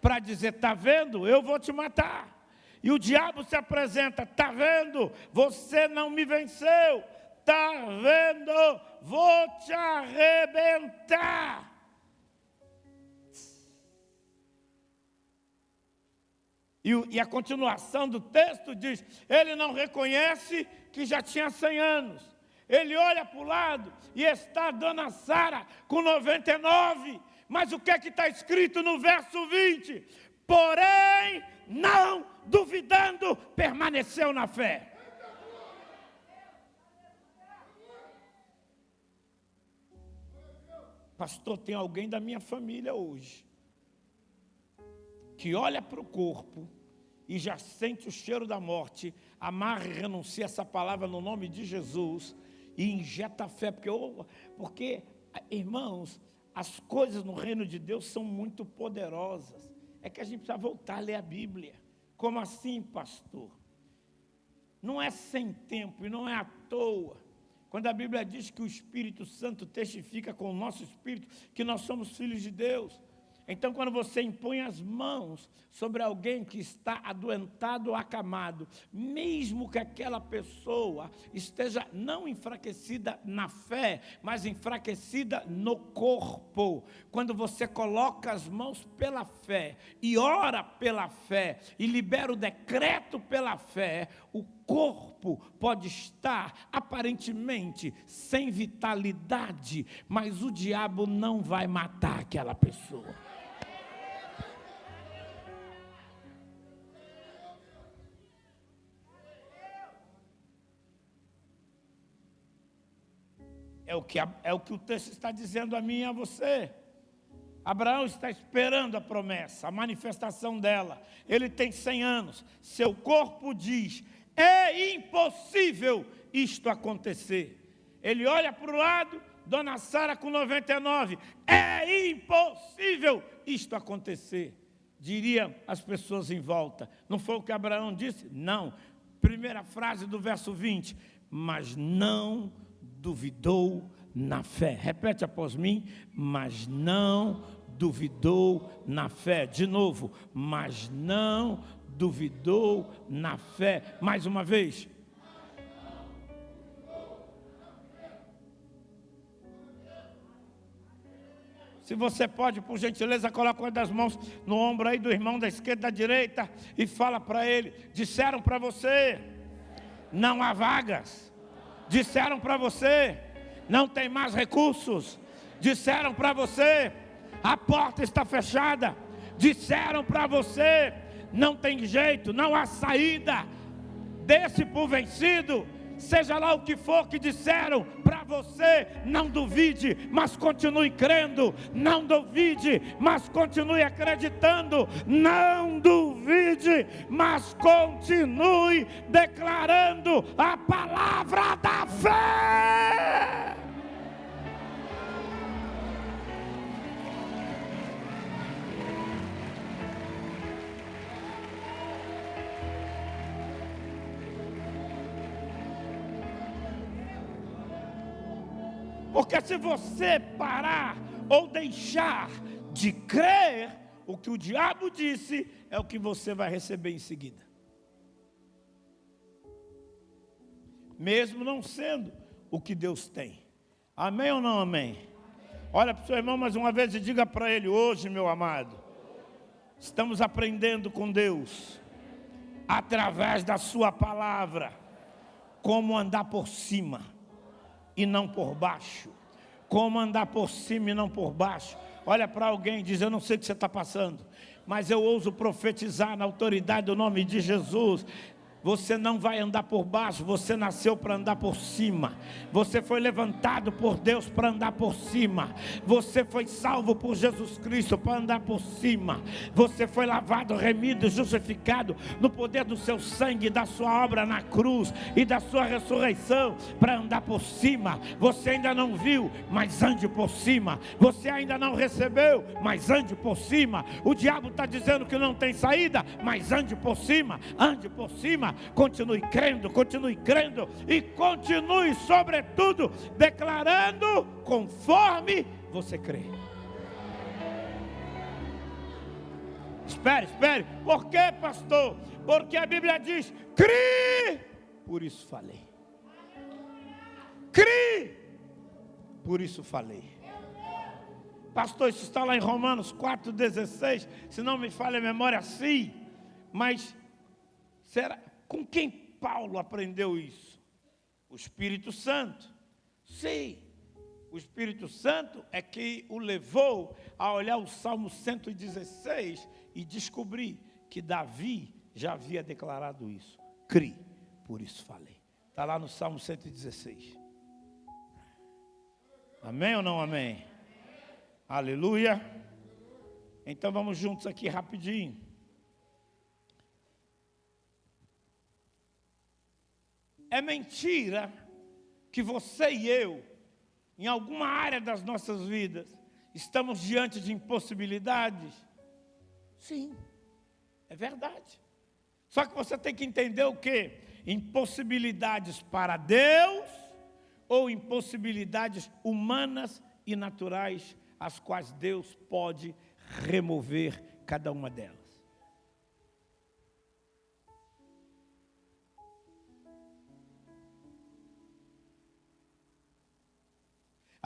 para dizer, está vendo, eu vou te matar. E o diabo se apresenta, está vendo, você não me venceu. Está vendo? Vou te arrebentar. E a continuação do texto diz, ele não reconhece que já tinha 100 anos. Ele olha para o lado e está a dona Sara com 99. Mas o que é que está escrito no verso 20? Porém, não duvidando, permaneceu na fé. Pastor, tem alguém da minha família hoje que olha para o corpo e já sente o cheiro da morte, amarra e renuncia essa palavra no nome de Jesus e injeta fé, porque, irmãos, as coisas no reino de Deus são muito poderosas. É que a gente precisa voltar a ler a Bíblia. Como assim, pastor? Não é sem tempo e não é à toa. Quando a Bíblia diz que o Espírito Santo testifica com o nosso espírito que nós somos filhos de Deus. Então, quando você impõe as mãos sobre alguém que está adoentado ou acamado, mesmo que aquela pessoa esteja não enfraquecida na fé, mas enfraquecida no corpo, quando você coloca as mãos pela fé e ora pela fé e libera o decreto pela fé, o corpo pode estar aparentemente sem vitalidade, mas o diabo não vai matar aquela pessoa. É o que o texto está dizendo a mim e a você. Abraão está esperando a promessa, a manifestação dela. Ele tem 100 anos. Seu corpo diz, é impossível isto acontecer. Ele olha para o lado, dona Sara com 99. É impossível isto acontecer. Diriam as pessoas em volta. Não foi o que Abraão disse? Não. Primeira frase do verso 20. Mas não duvidou na fé. Repete após mim. Mas não duvidou na fé. De novo. Mas não duvidou na fé. Mais uma vez. Se você pode, por gentileza, coloca uma das mãos no ombro aí do irmão da esquerda, da direita, e fala para ele, disseram para você, não há vagas. Disseram para você, não tem mais recursos. Disseram para você, a porta está fechada. Disseram para você, não tem jeito, não há saída. Desse por vencido. Seja lá o que for que disseram para você, não duvide, mas continue crendo. Não duvide, mas continue acreditando. Não duvide, mas continue declarando a palavra da fé. Porque se você parar ou deixar de crer, o que o diabo disse é o que você vai receber em seguida. Mesmo não sendo o que Deus tem. Amém ou não amém? Olha para o seu irmão mais uma vez e diga para ele: hoje, meu amado, estamos aprendendo com Deus, através da sua palavra, como andar por cima e não por baixo. Como andar por cima e não por baixo. Olha para alguém e diz: eu não sei o que você está passando, mas eu ouso profetizar na autoridade do nome de Jesus. Você não vai andar por baixo, você nasceu para andar por cima. Você foi levantado por Deus para andar por cima. Você foi salvo por Jesus Cristo para andar por cima. Você foi lavado, remido, justificado no poder do seu sangue, da sua obra na cruz e da sua ressurreição para andar por cima. Você ainda não viu, mas ande por cima. Você ainda não recebeu, mas ande por cima. O diabo está dizendo que não tem saída, mas ande por cima, ande por cima. Continue crendo e continue, sobretudo, declarando conforme você crê. Espere. Por quê, pastor? Porque a Bíblia diz: crie, por isso falei. Crie, por isso falei. Pastor, isso está lá em Romanos 4,16. Se não me falha a memória, sim. Mas será? Com quem Paulo aprendeu isso? O Espírito Santo. Sim, o Espírito Santo é que o levou a olhar o Salmo 116 e descobrir que Davi já havia declarado isso. Crie, por isso falei. Está lá no Salmo 116. Amém ou não amém? Aleluia. Então vamos juntos aqui rapidinho. É mentira que você e eu, em alguma área das nossas vidas, estamos diante de impossibilidades? Sim, é verdade. Só que você tem que entender o quê? Impossibilidades para Deus ou impossibilidades humanas e naturais, as quais Deus pode remover cada uma delas.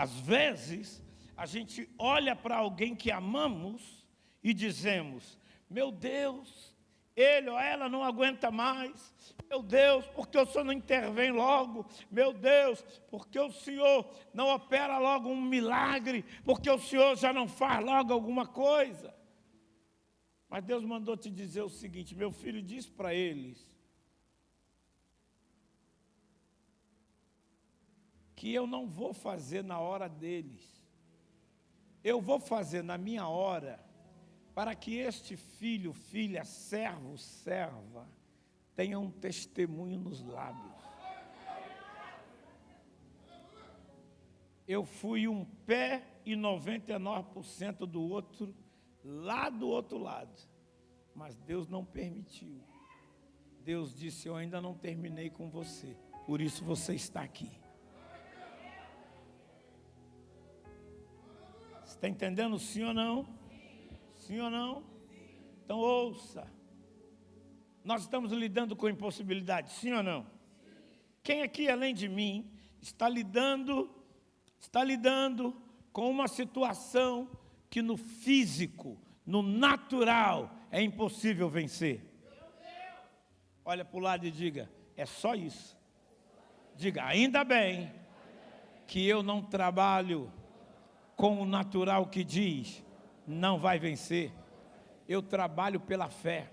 Às vezes, a gente olha para alguém que amamos e dizemos: meu Deus, ele ou ela não aguenta mais. Meu Deus, porque o Senhor não intervém logo? Meu Deus, porque o Senhor não opera logo um milagre? Porque o Senhor já não faz logo alguma coisa? Mas Deus mandou te dizer o seguinte: meu filho, diz para eles que eu não vou fazer na hora deles, eu vou fazer na minha hora, para que este filho, filha, servo, serva, tenha um testemunho nos lábios. Eu fui um pé e 99% do outro, lá do outro lado, mas Deus não permitiu. Deus disse: eu ainda não terminei com você, por isso você está aqui. Está entendendo, sim ou não? Sim ou não? Então ouça. Nós estamos lidando com impossibilidade, sim ou não? Quem aqui, além de mim, está lidando com uma situação que no físico, no natural, é impossível vencer? Olha para o lado e diga: é só isso. Diga: ainda bem que eu não trabalho com o natural que diz, não vai vencer. Eu trabalho pela fé.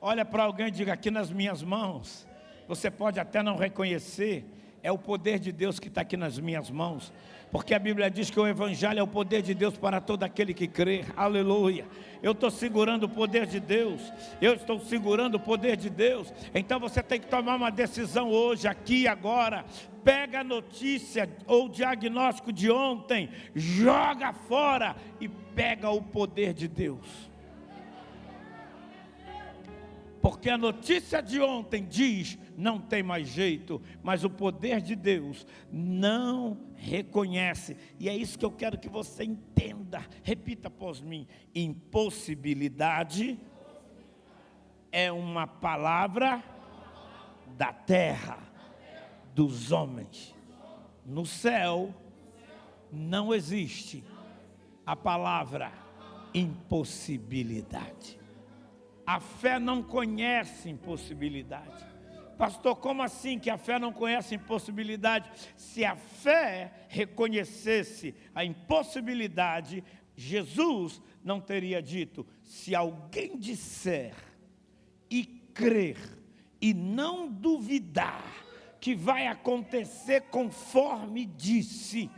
Olha para alguém e diga: aqui nas minhas mãos, você pode até não reconhecer, é o poder de Deus que está aqui nas minhas mãos. Porque a Bíblia diz que o Evangelho é o poder de Deus para todo aquele que crê. Aleluia. Eu estou segurando o poder de Deus. Eu estou segurando o poder de Deus. Então você tem que tomar uma decisão hoje, aqui e agora. Pega a notícia ou o diagnóstico de ontem, joga fora e pega o poder de Deus. Porque a notícia de ontem diz, não tem mais jeito, mas o poder de Deus não reconhece. E é isso que eu quero que você entenda. Repita após mim: impossibilidade é uma palavra da terra, dos homens. No céu não existe a palavra impossibilidade. A fé não conhece impossibilidade. Pastor, como assim que a fé não conhece impossibilidade? Se a fé reconhecesse a impossibilidade, Jesus não teria dito: se alguém disser e crer e não duvidar que vai acontecer conforme disse.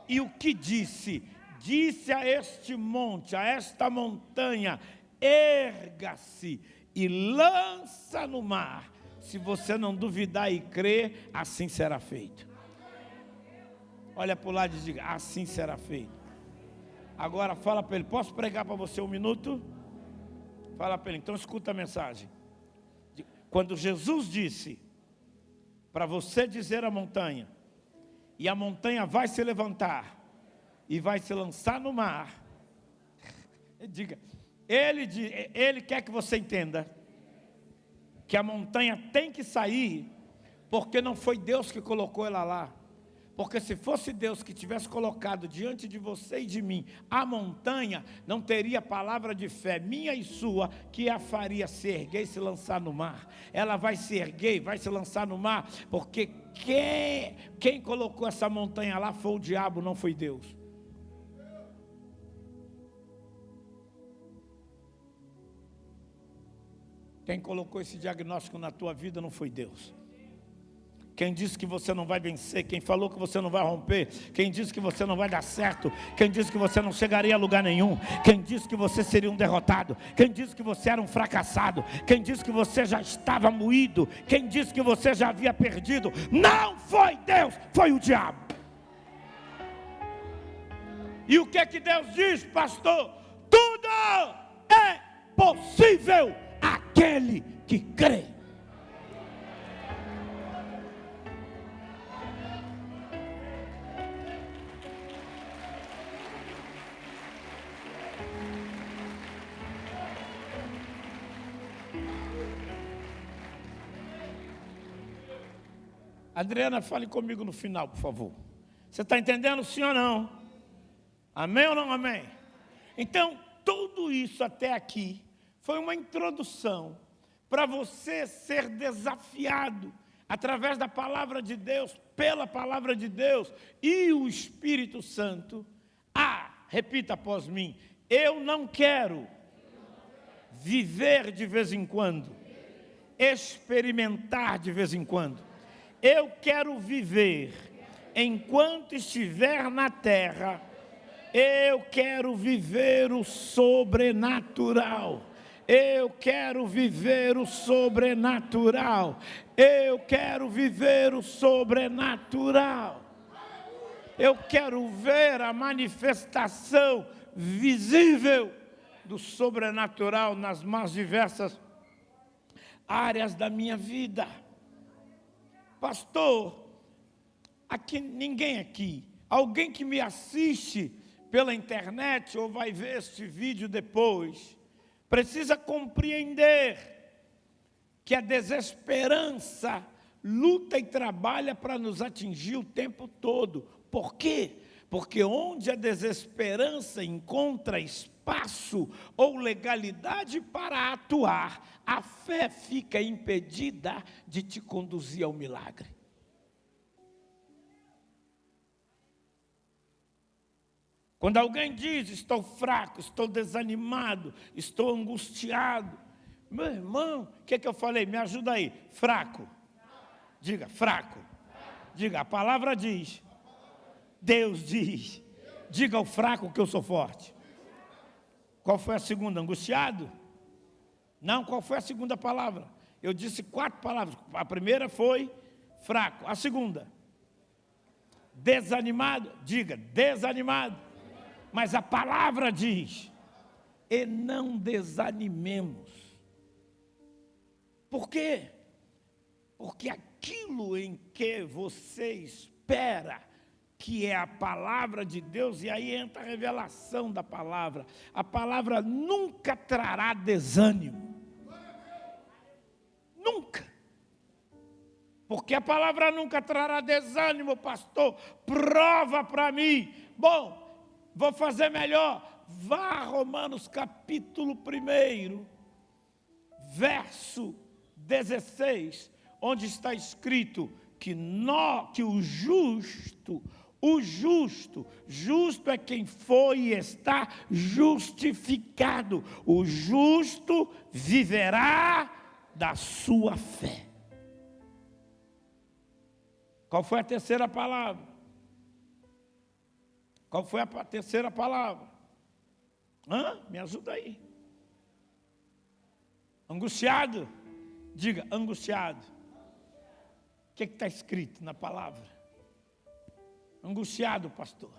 E o que disse? Disse a este monte, a esta montanha: erga-se e lança no mar. Se você não duvidar e crer, assim será feito. Olha para o lado e diga: assim será feito. Agora fala para ele: posso pregar para você 1 minuto? Fala para ele. Então escuta a mensagem. Quando Jesus disse para você dizer à montanha, e a montanha vai se levantar e vai se lançar no mar, diga, ele quer que você entenda que a montanha tem que sair, porque não foi Deus que colocou ela lá. Porque se fosse Deus que tivesse colocado diante de você e de mim a montanha, não teria palavra de fé minha e sua que a faria se erguer e se lançar no mar. Ela vai se erguer e vai se lançar no mar, porque quem colocou essa montanha lá foi o diabo, não foi Deus. Quem colocou esse diagnóstico na tua vida não foi Deus. Quem disse que você não vai vencer, quem falou que você não vai romper, quem disse que você não vai dar certo, quem disse que você não chegaria a lugar nenhum, quem disse que você seria um derrotado, quem disse que você era um fracassado, quem disse que você já estava moído, quem disse que você já havia perdido, não foi Deus, foi o diabo. E o que é que Deus diz, pastor? Tudo é possível àquele que crê. Adriana, fale comigo no final, por favor. Você está entendendo, sim ou não? Amém ou não amém? Então, tudo isso até aqui foi uma introdução para você ser desafiado através da palavra de Deus, pela palavra de Deus e o Espírito Santo. Repita após mim: eu não quero viver de vez em quando, experimentar de vez em quando. Eu quero viver enquanto estiver na terra. Eu quero viver o sobrenatural. Eu quero viver o sobrenatural. Eu quero viver o sobrenatural. Eu quero ver a manifestação visível do sobrenatural nas mais diversas áreas da minha vida. Pastor, ninguém aqui, alguém que me assiste pela internet ou vai ver este vídeo depois, precisa compreender que a desesperança luta e trabalha para nos atingir o tempo todo. Por quê? Porque onde a desesperança encontra espaço ou legalidade para atuar, a fé fica impedida de te conduzir ao milagre. Quando alguém diz: estou fraco, estou desanimado, estou angustiado, meu irmão, o que eu falei? Me ajuda aí. Fraco. Diga, fraco. Diga, a palavra diz. Deus diz. Diga ao fraco que eu sou forte. Qual foi a segunda? Angustiado? Não, qual foi a segunda palavra? Eu disse 4 palavras. A primeira foi fraco. A segunda? Desanimado? Diga, desanimado. Mas a palavra diz: e não desanimemos. Por quê? Porque aquilo em que você espera, que é a palavra de Deus, e aí entra a revelação da palavra. A palavra nunca trará desânimo. Nunca. Porque a palavra nunca trará desânimo, pastor. Prova para mim. Bom, vou fazer melhor. Vá a Romanos capítulo 1, verso 16, onde está escrito que o justo é quem foi e está justificado. O justo viverá da sua fé. Qual foi a terceira palavra? Qual foi a terceira palavra? Me ajuda aí. Angustiado? Diga, angustiado. O que está escrito na palavra? Angustiado, pastor.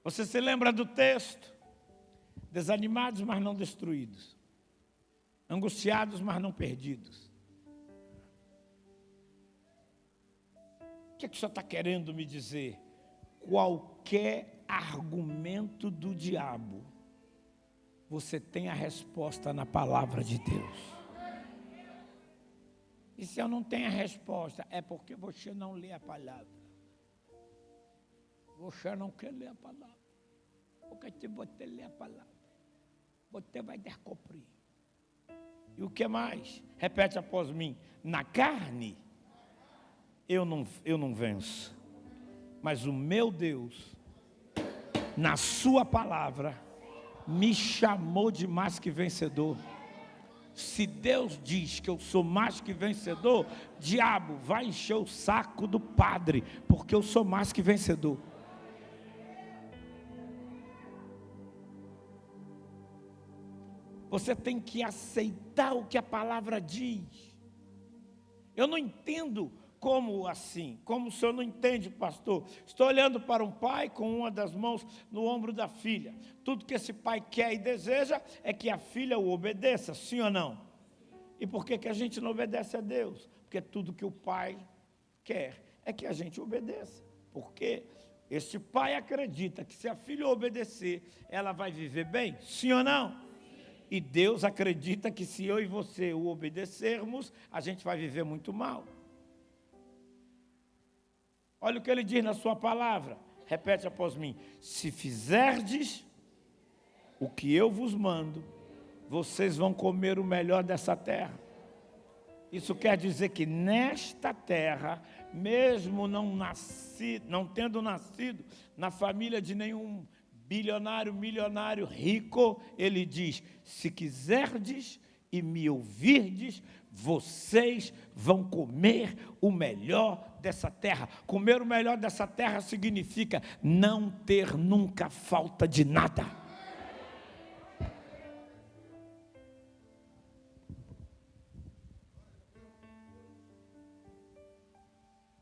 Você se lembra do texto? Desanimados, mas não destruídos. Angustiados, mas não perdidos. O que o senhor está querendo me dizer? Qualquer argumento do diabo, você tem a resposta na palavra de Deus. E se eu não tenho a resposta, é porque você não lê a palavra. Você não quer ler a palavra. Porque se você ler a palavra, você vai descobrir. E o que mais? Repete após mim. Na carne, eu não venço. Mas o meu Deus, na sua palavra, me chamou de mais que vencedor. Se Deus diz que eu sou mais que vencedor, diabo, vai encher o saco do padre, porque eu sou mais que vencedor. Você tem que aceitar o que a palavra diz. Eu não entendo como assim, como o senhor não entende, pastor? Estou olhando para um pai com uma das mãos no ombro da filha. Tudo que esse pai quer e deseja é que a filha o obedeça, sim ou não? E por que a gente não obedece a Deus? Porque tudo que o pai quer é que a gente obedeça. Porque este pai acredita que se a filha obedecer, ela vai viver bem, sim ou não? E Deus acredita que se eu e você o obedecermos, a gente vai viver muito mal. Olha o que ele diz na sua palavra. Repete após mim. Se fizerdes o que eu vos mando, vocês vão comer o melhor dessa terra. Isso quer dizer que nesta terra, mesmo não tendo nascido na família de nenhum bilionário, milionário, rico, ele diz, se quiserdes e me ouvirdes, vocês vão comer o melhor dessa terra. Comer o melhor dessa terra significa não ter nunca falta de nada.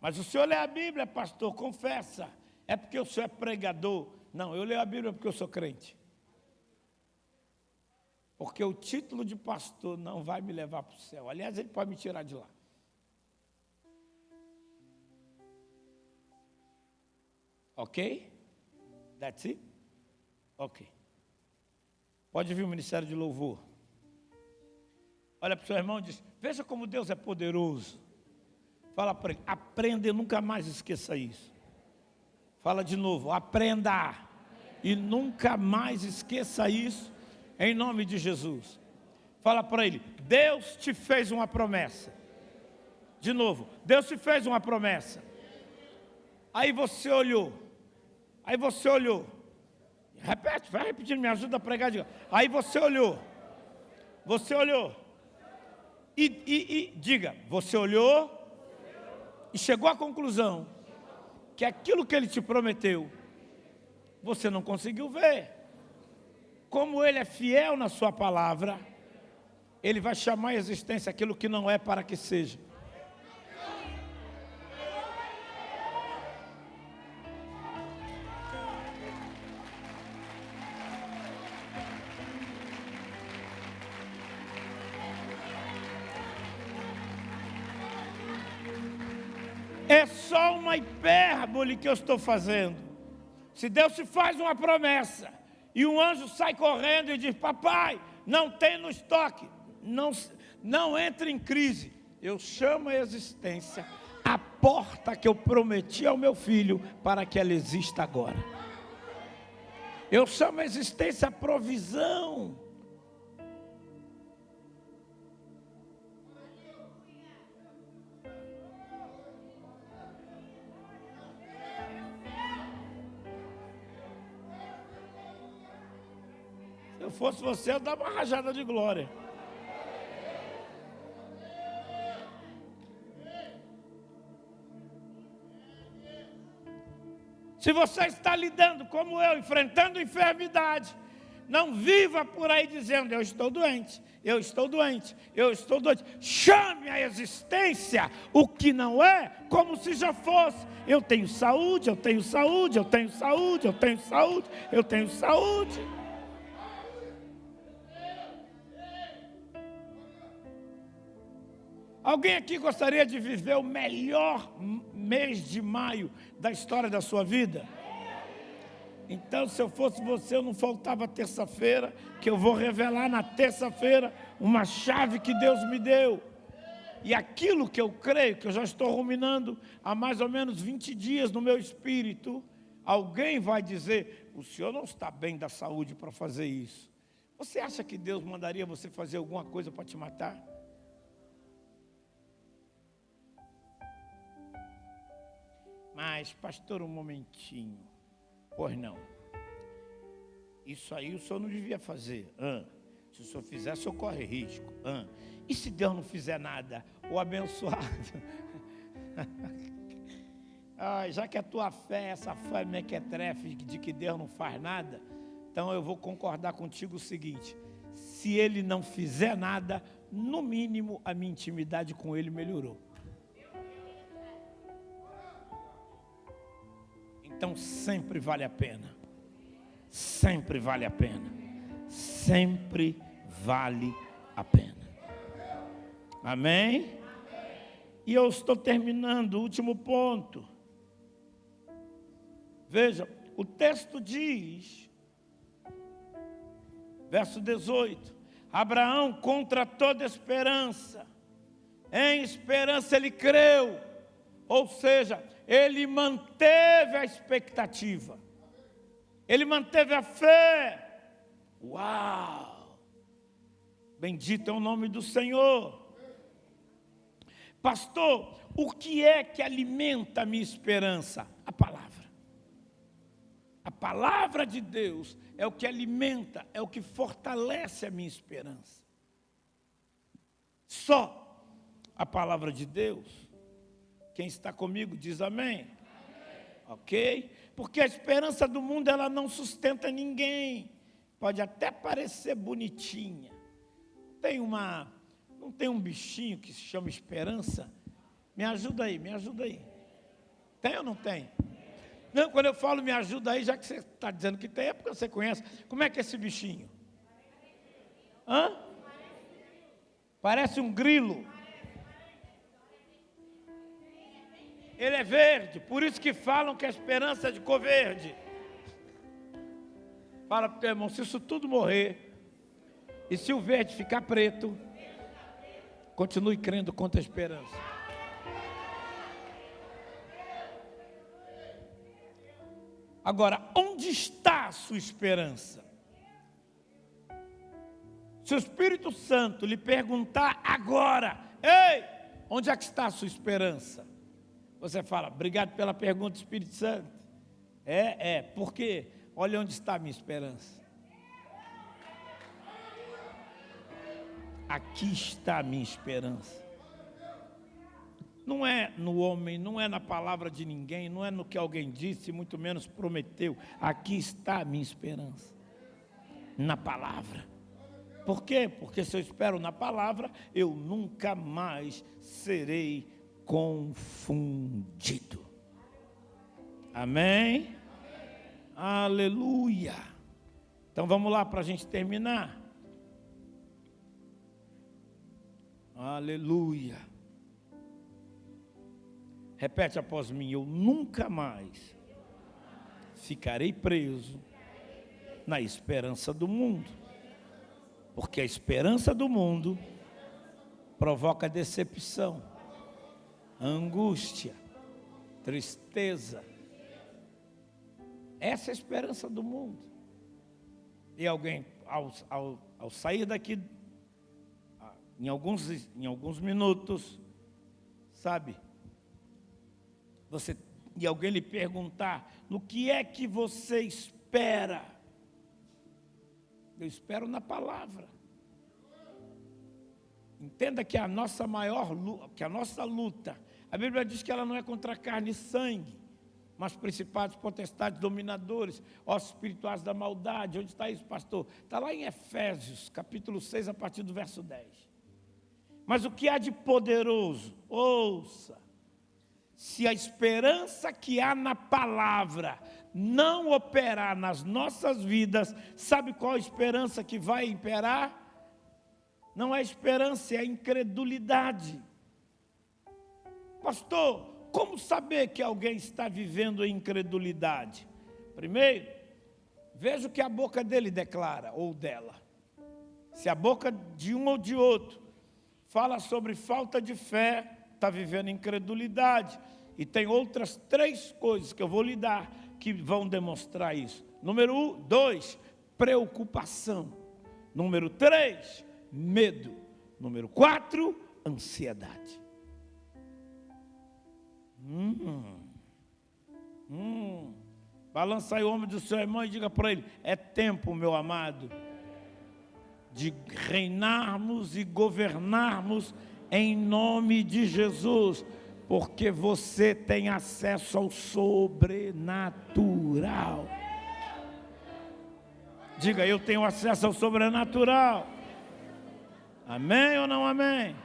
Mas o senhor lê a Bíblia, pastor, confessa. É porque o senhor é pregador. Não, eu leio a Bíblia porque eu sou crente. Porque o título de pastor não vai me levar para o céu. Aliás, ele pode me tirar de lá. Ok? That's it? Ok. Pode vir o ministério de louvor. Olha para o seu irmão e diz, veja como Deus é poderoso. Fala para ele, aprenda e nunca mais esqueça isso. Fala de novo, aprenda e nunca mais esqueça isso, em nome de Jesus. Fala para ele, Deus te fez uma promessa. De novo, Deus te fez uma promessa. Aí você olhou. Repete, vai repetindo, me ajuda a pregar. Diga. Aí você olhou. E diga, você olhou e chegou à conclusão que aquilo que ele te prometeu, você não conseguiu ver. Como ele é fiel na sua palavra, ele vai chamar à existência aquilo que não é para que seja. uma hipérbole que eu estou fazendo. Se Deus te faz uma promessa e um anjo sai correndo e diz: papai, não tem no estoque, não entre em crise. Eu chamo a existência a porta que eu prometi ao meu filho para que ela exista agora. Eu chamo a existência a provisão. Se eu fosse você, eu dava uma rajada de glória. Se você está lidando como eu, enfrentando enfermidade, não viva por aí dizendo: eu estou doente, eu estou doente, eu estou doente. Chame à existência o que não é, como se já fosse. Eu tenho saúde, eu tenho saúde, eu tenho saúde, eu tenho saúde, eu tenho saúde. Alguém aqui gostaria de viver o melhor mês de maio da história da sua vida? Então, se eu fosse você, eu não faltava terça-feira, que eu vou revelar na terça-feira uma chave que Deus me deu. E aquilo que eu creio, que eu já estou ruminando há mais ou menos 20 dias no meu espírito, alguém vai dizer: o senhor não está bem da saúde para fazer isso. Você acha que Deus mandaria você fazer alguma coisa para te matar? Mas, pastor, um momentinho. Pois não. Isso aí o senhor não devia fazer. Se o senhor fizer, o senhor corre risco. E se Deus não fizer nada? O abençoado. Já que a tua fé, essa fé mequetrefe de que Deus não faz nada, então eu vou concordar contigo o seguinte: se Ele não fizer nada, no mínimo a minha intimidade com Ele melhorou. Então sempre vale a pena, sempre vale a pena, sempre vale a pena. Amém? E eu estou terminando, o último ponto. Veja, o texto diz, verso 18: Abraão, contra toda esperança, em esperança ele creu, ou seja, ele manteve a expectativa, ele manteve a fé. Uau! Bendito é o nome do Senhor. Pastor, o que é que alimenta a minha esperança? A palavra. A palavra de Deus é o que alimenta, é o que fortalece a minha esperança. Só a palavra de Deus. Quem está comigo diz amém. Amém. Ok? Porque a esperança do mundo, ela não sustenta ninguém. Pode até parecer bonitinha. Não tem um bichinho que se chama esperança? Me ajuda aí, me ajuda aí. Tem ou não tem? Não, quando eu falo me ajuda aí, já que você está dizendo que tem, é porque você conhece. Como é que é esse bichinho? Parece um grilo. Ele é verde, por isso que falam que a esperança é de cor verde. Fala para o teu irmão: se isso tudo morrer, e se o verde ficar preto, continue crendo contra a esperança. Agora, onde está a sua esperança? Se o Espírito Santo lhe perguntar agora: ei, onde é que está a sua esperança? Você fala: obrigado pela pergunta, Espírito Santo. Porque olha onde está a minha esperança. Aqui está a minha esperança. Não é no homem, não é na palavra de ninguém, não é no que alguém disse, muito menos prometeu. Aqui está a minha esperança. Na palavra. Por quê? Porque se eu espero na palavra, eu nunca mais serei confundido. Amém? Aleluia. Então vamos lá para a gente terminar. Aleluia. Repete após mim: eu nunca mais ficarei preso na esperança do mundo. Porque a esperança do mundo provoca decepção, angústia, tristeza. Essa é a esperança do mundo. E alguém, ao sair daqui, em alguns minutos, sabe? E alguém lhe perguntar: no que é que você espera? Eu espero na palavra. Entenda que a nossa luta, a Bíblia diz que ela não é contra carne e sangue, mas principados, potestades, dominadores, ossos espirituais da maldade. Onde está isso, pastor? Está lá em Efésios, capítulo 6, a partir do verso 10. Mas o que há de poderoso? Ouça. Se a esperança que há na palavra não operar nas nossas vidas, sabe qual a esperança que vai imperar? Não é esperança, é a incredulidade. Pastor, como saber que alguém está vivendo em incredulidade? Primeiro, veja o que a boca dele declara, ou dela. Se a boca de um ou de outro fala sobre falta de fé, está vivendo incredulidade. E tem outras 3 coisas que eu vou lhe dar que vão demonstrar isso. Número 2, preocupação. Número 3, medo. Número 4, ansiedade. Balança aí o ombro do seu irmão e diga para ele: é tempo, meu amado, de reinarmos e governarmos em nome de Jesus, porque você tem acesso ao sobrenatural. Diga: eu tenho acesso ao sobrenatural. Amém ou não amém?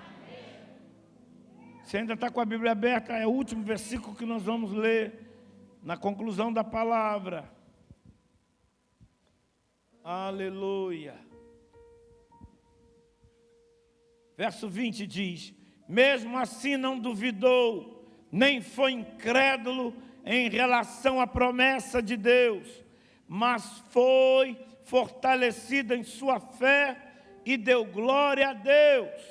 Você ainda está com a Bíblia aberta, é o último versículo que nós vamos ler na conclusão da palavra. Aleluia. Verso 20 diz: mesmo assim não duvidou, nem foi incrédulo em relação à promessa de Deus, mas foi fortalecido em sua fé e deu glória a Deus,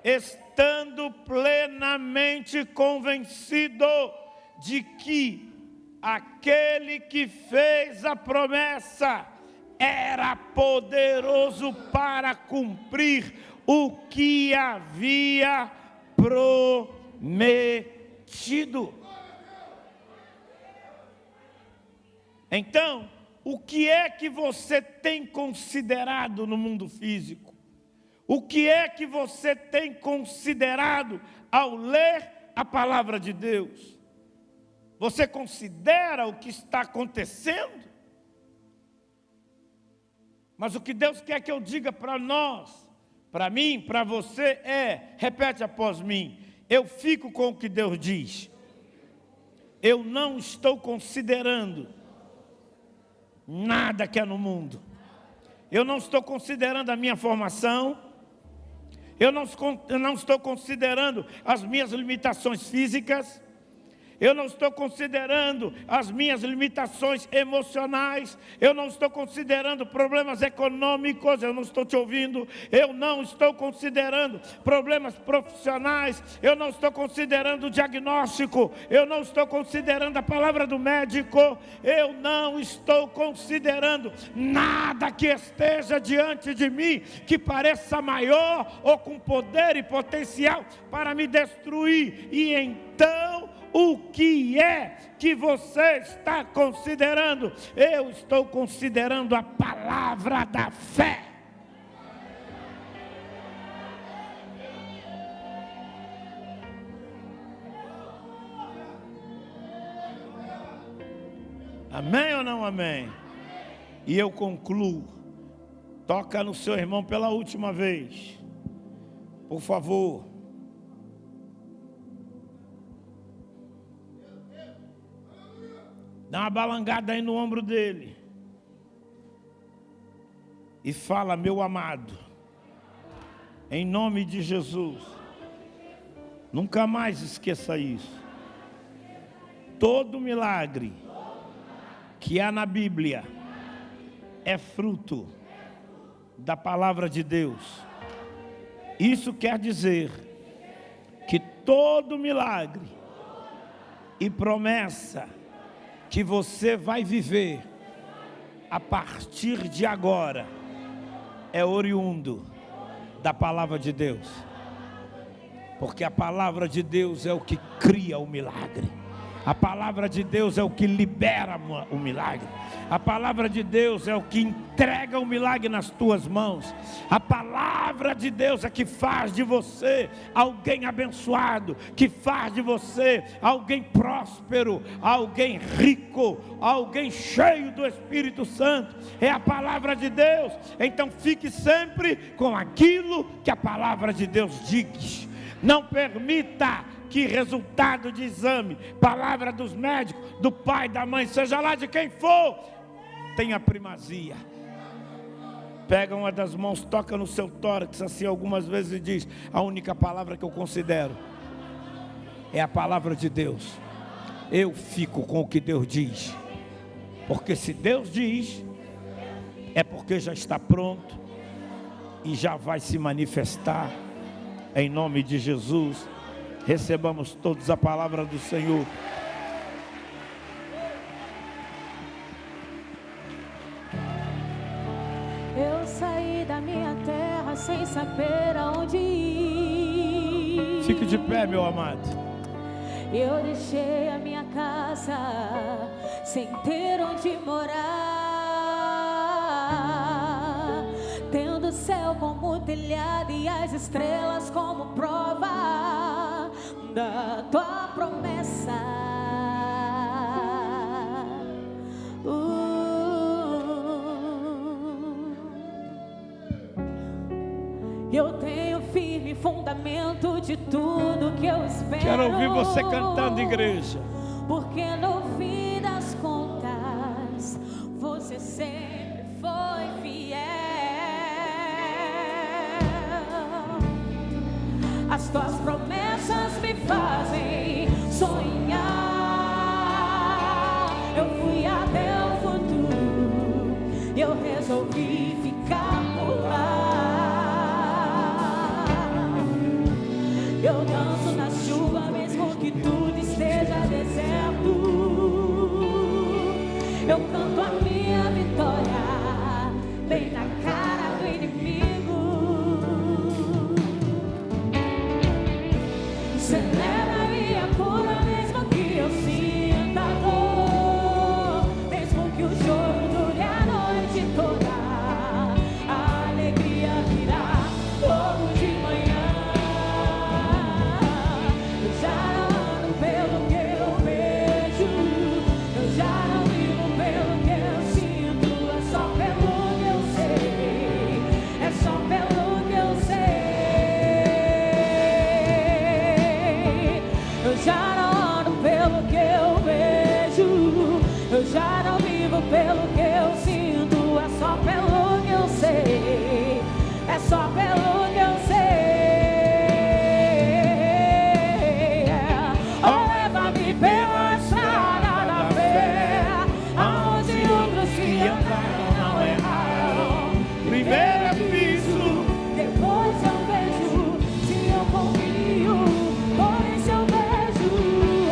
estando plenamente convencido de que aquele que fez a promessa era poderoso para cumprir o que havia prometido. Então, o que é que você tem considerado no mundo físico? O que é que você tem considerado ao ler a palavra de Deus? Você considera o que está acontecendo? Mas o que Deus quer que eu diga para nós, para mim, para você repete após mim: eu fico com o que Deus diz. Eu não estou considerando nada que é no mundo. Eu não estou considerando a minha formação. Eu não estou considerando as minhas limitações físicas. Eu não estou considerando as minhas limitações emocionais. Eu não estou considerando problemas econômicos. Eu não estou te ouvindo. Eu não estou considerando problemas profissionais. Eu não estou considerando o diagnóstico. Eu não estou considerando a palavra do médico. Eu não estou considerando nada que esteja diante de mim que pareça maior ou com poder e potencial para me destruir. E então, o que é que você está considerando? Eu estou considerando a palavra da fé. Amém ou não amém? E eu concluo. Toca no seu irmão pela última vez, por favor. Dá uma balangada aí no ombro dele. E fala: meu amado, em nome de Jesus, nunca mais esqueça isso. todo milagre que há na Bíblia é fruto da palavra de Deus. Isso quer dizer que todo milagre e promessa que você vai viver a partir de agora é oriundo da palavra de Deus. Porque a palavra de Deus é o que cria o milagre. A palavra de Deus é o que libera o milagre. A palavra de Deus é o que entrega o milagre nas tuas mãos. A palavra de Deus é que faz de você alguém abençoado, que faz de você alguém próspero, alguém rico, alguém cheio do Espírito Santo. É a palavra de Deus. Então fique sempre com aquilo que a palavra de Deus diz. Não permita que resultado de exame, palavra dos médicos, do pai, da mãe, seja lá de quem for, tenha primazia. Pega uma das mãos, toca no seu tórax assim algumas vezes e diz: a única palavra que eu considero é a palavra de Deus. Eu fico com o que Deus diz, porque se Deus diz, é porque já está pronto e já vai se manifestar. Em nome de Jesus, recebamos todos a palavra do Senhor. Eu saí da minha terra sem saber aonde ir. Fique de pé, meu amado. Eu deixei a minha casa sem ter onde morar, tendo o céu como telhado e as estrelas como prova da tua promessa. Eu tenho firme fundamento de tudo que eu espero. Quero ouvir você cantando, igreja. Porque no fim das contas, você sempre foi fiel. As tuas promessas me fazem sonhar. Eu fui até o futuro, eu resolvi ficar por lá. Eu danço na chuva mesmo que tudo esteja deserto. Eu canto a minha vitória bem na cara do inimigo. Celebra a minha cura mesmo que eu sinta dor, mesmo que o choro dure a noite toda. A alegria virá logo de manhã. Eu já não ando pelo que eu vejo, eu já não vivo pelo que eu sinto. É só pelo que eu sei, é só pelo que eu sei. Eu já não ando pelo que eu vejo, eu já não vivo pelo que eu sinto. É só pelo que eu sei, é só pelo que eu sei. Oh, leva-me pela estrada da fé, aonde outros que andaram não erraram. Primeiro eu piso, Depois eu vejo, se eu confio, por isso eu vejo.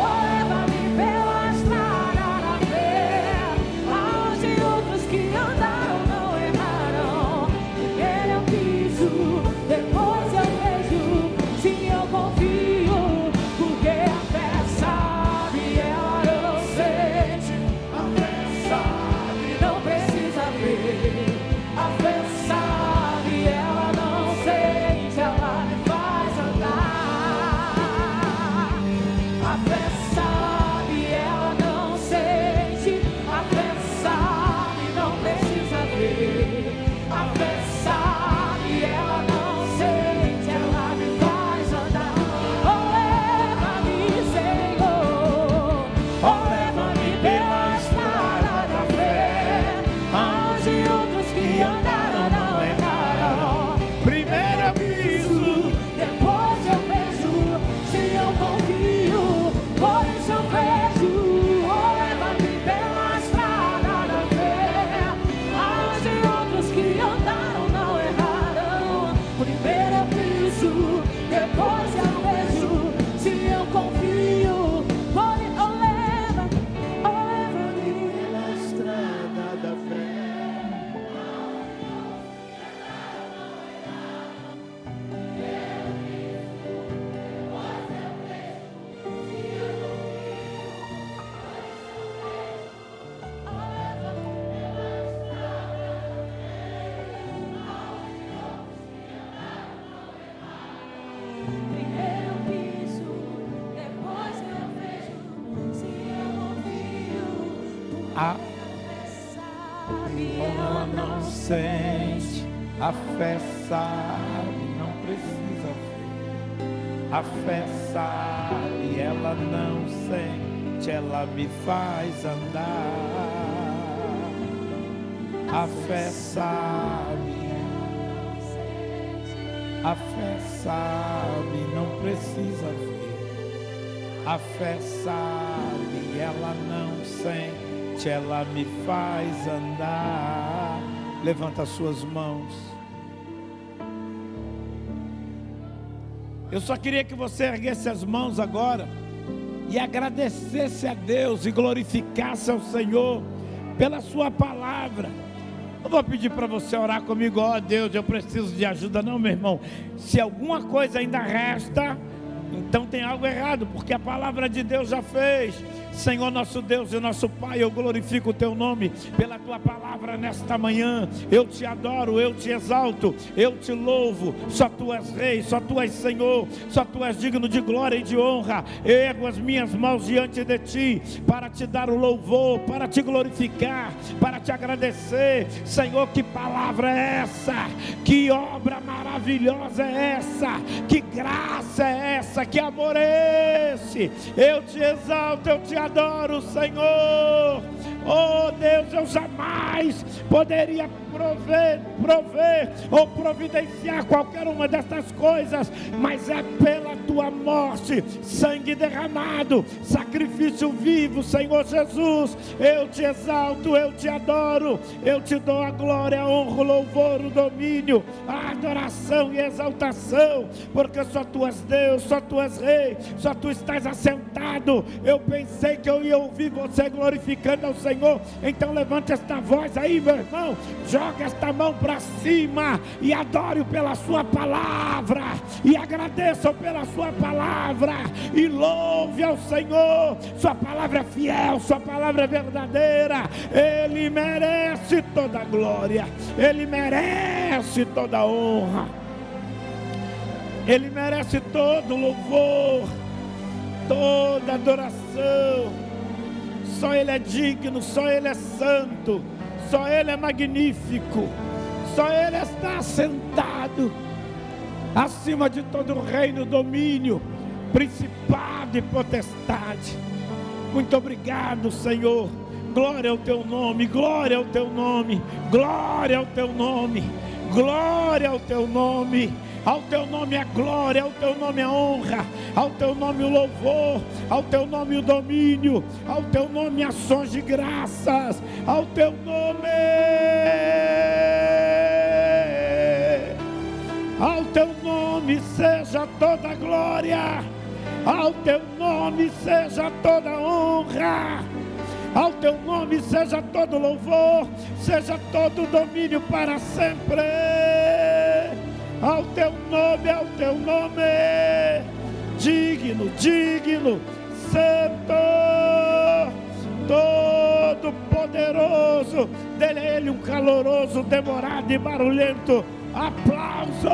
Oh, leva-me pela estrada da fé, aonde outros que andaram não erraram. Primeiro eu piso, depois eu vejo, se eu confio, porque a fé sabe, ela não sente. A fé sabe, não precisa ver. A fé sabe, ela não sente, ela me faz andar. A fé sabe, ela não sente. A fé sabe, não precisa ver. A fé sabe, ela não sente, ela me faz andar. Oh, leva-me, Senhor. Oh, leva-me pela estrada da fé, aonde outros que andaram não erraram. primeiro eu piso, Depois eu vejo, se eu confio, por isso eu vejo. sente. A fé sabe, não precisa ver. A fé sabe, ela não sente, ela me faz andar. A fé sabe, a fé sabe, não precisa ver. A fé sabe, ela não sente, ela me faz andar. Levanta as suas mãos. Eu só queria que você erguesse as mãos agora e agradecesse a Deus e glorificasse ao Senhor pela sua palavra. Eu vou pedir para você orar comigo. Ó Deus, eu preciso de ajuda. Não, meu irmão, se alguma coisa ainda resta, então tem algo errado, porque a palavra de Deus já fez. Senhor nosso Deus e nosso Pai, eu glorifico o teu nome pela tua palavra nesta manhã. Eu te adoro, eu te exalto, eu te louvo. Só tu és Rei, só tu és Senhor, só tu és digno de glória e de honra. Eu ergo as minhas mãos diante de ti para te dar o louvor, para te glorificar, para te agradecer. Senhor, que palavra é essa? Que obra maravilhosa é essa? Que graça é essa? Que amor é esse? Eu te exalto, eu te adoro, Senhor. Oh Deus, eu jamais poderia prover ou providenciar qualquer uma dessas coisas, mas é pela tua morte, sangue derramado, sacrifício vivo, Senhor Jesus. Eu te exalto, eu te adoro, eu te dou a glória, a honra, o louvor, o domínio, a adoração e a exaltação, porque só tu és Deus, só tu és Rei, só tu estás assentado. Eu pensei que eu ia ouvir você glorificando ao Senhor. Então levante esta voz aí, meu irmão, joga esta mão para cima e adore pela sua palavra, e agradeça pela sua palavra, e louve ao Senhor. Sua palavra é fiel, sua palavra é verdadeira. Ele merece toda a glória, Ele merece toda a honra, Ele merece todo o louvor, toda adoração. Só Ele é digno, só Ele é santo, só Ele é magnífico, só Ele está sentado acima de todo reino, domínio, principado e potestade. Muito obrigado, Senhor. Glória ao teu nome, glória ao teu nome, glória ao teu nome, glória ao teu nome. Ao teu nome a glória, ao teu nome a honra, ao teu nome o louvor, ao teu nome o domínio, ao teu nome ações de graças, ao teu nome, ao teu nome seja toda a glória, ao teu nome seja toda a honra, ao teu nome seja todo louvor, seja todo domínio para sempre. Ao teu nome, digno, digno, santo, todo poderoso, dele é Ele um caloroso, demorado e barulhento aplauso.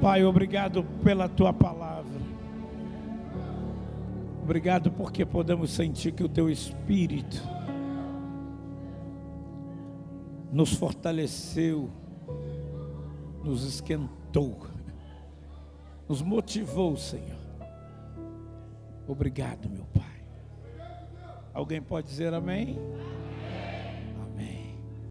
Pai, obrigado pela Tua palavra. Obrigado porque podemos sentir que o Teu Espírito nos fortaleceu, nos esquentou, nos motivou, Senhor. Obrigado, meu Pai. Alguém pode dizer amém?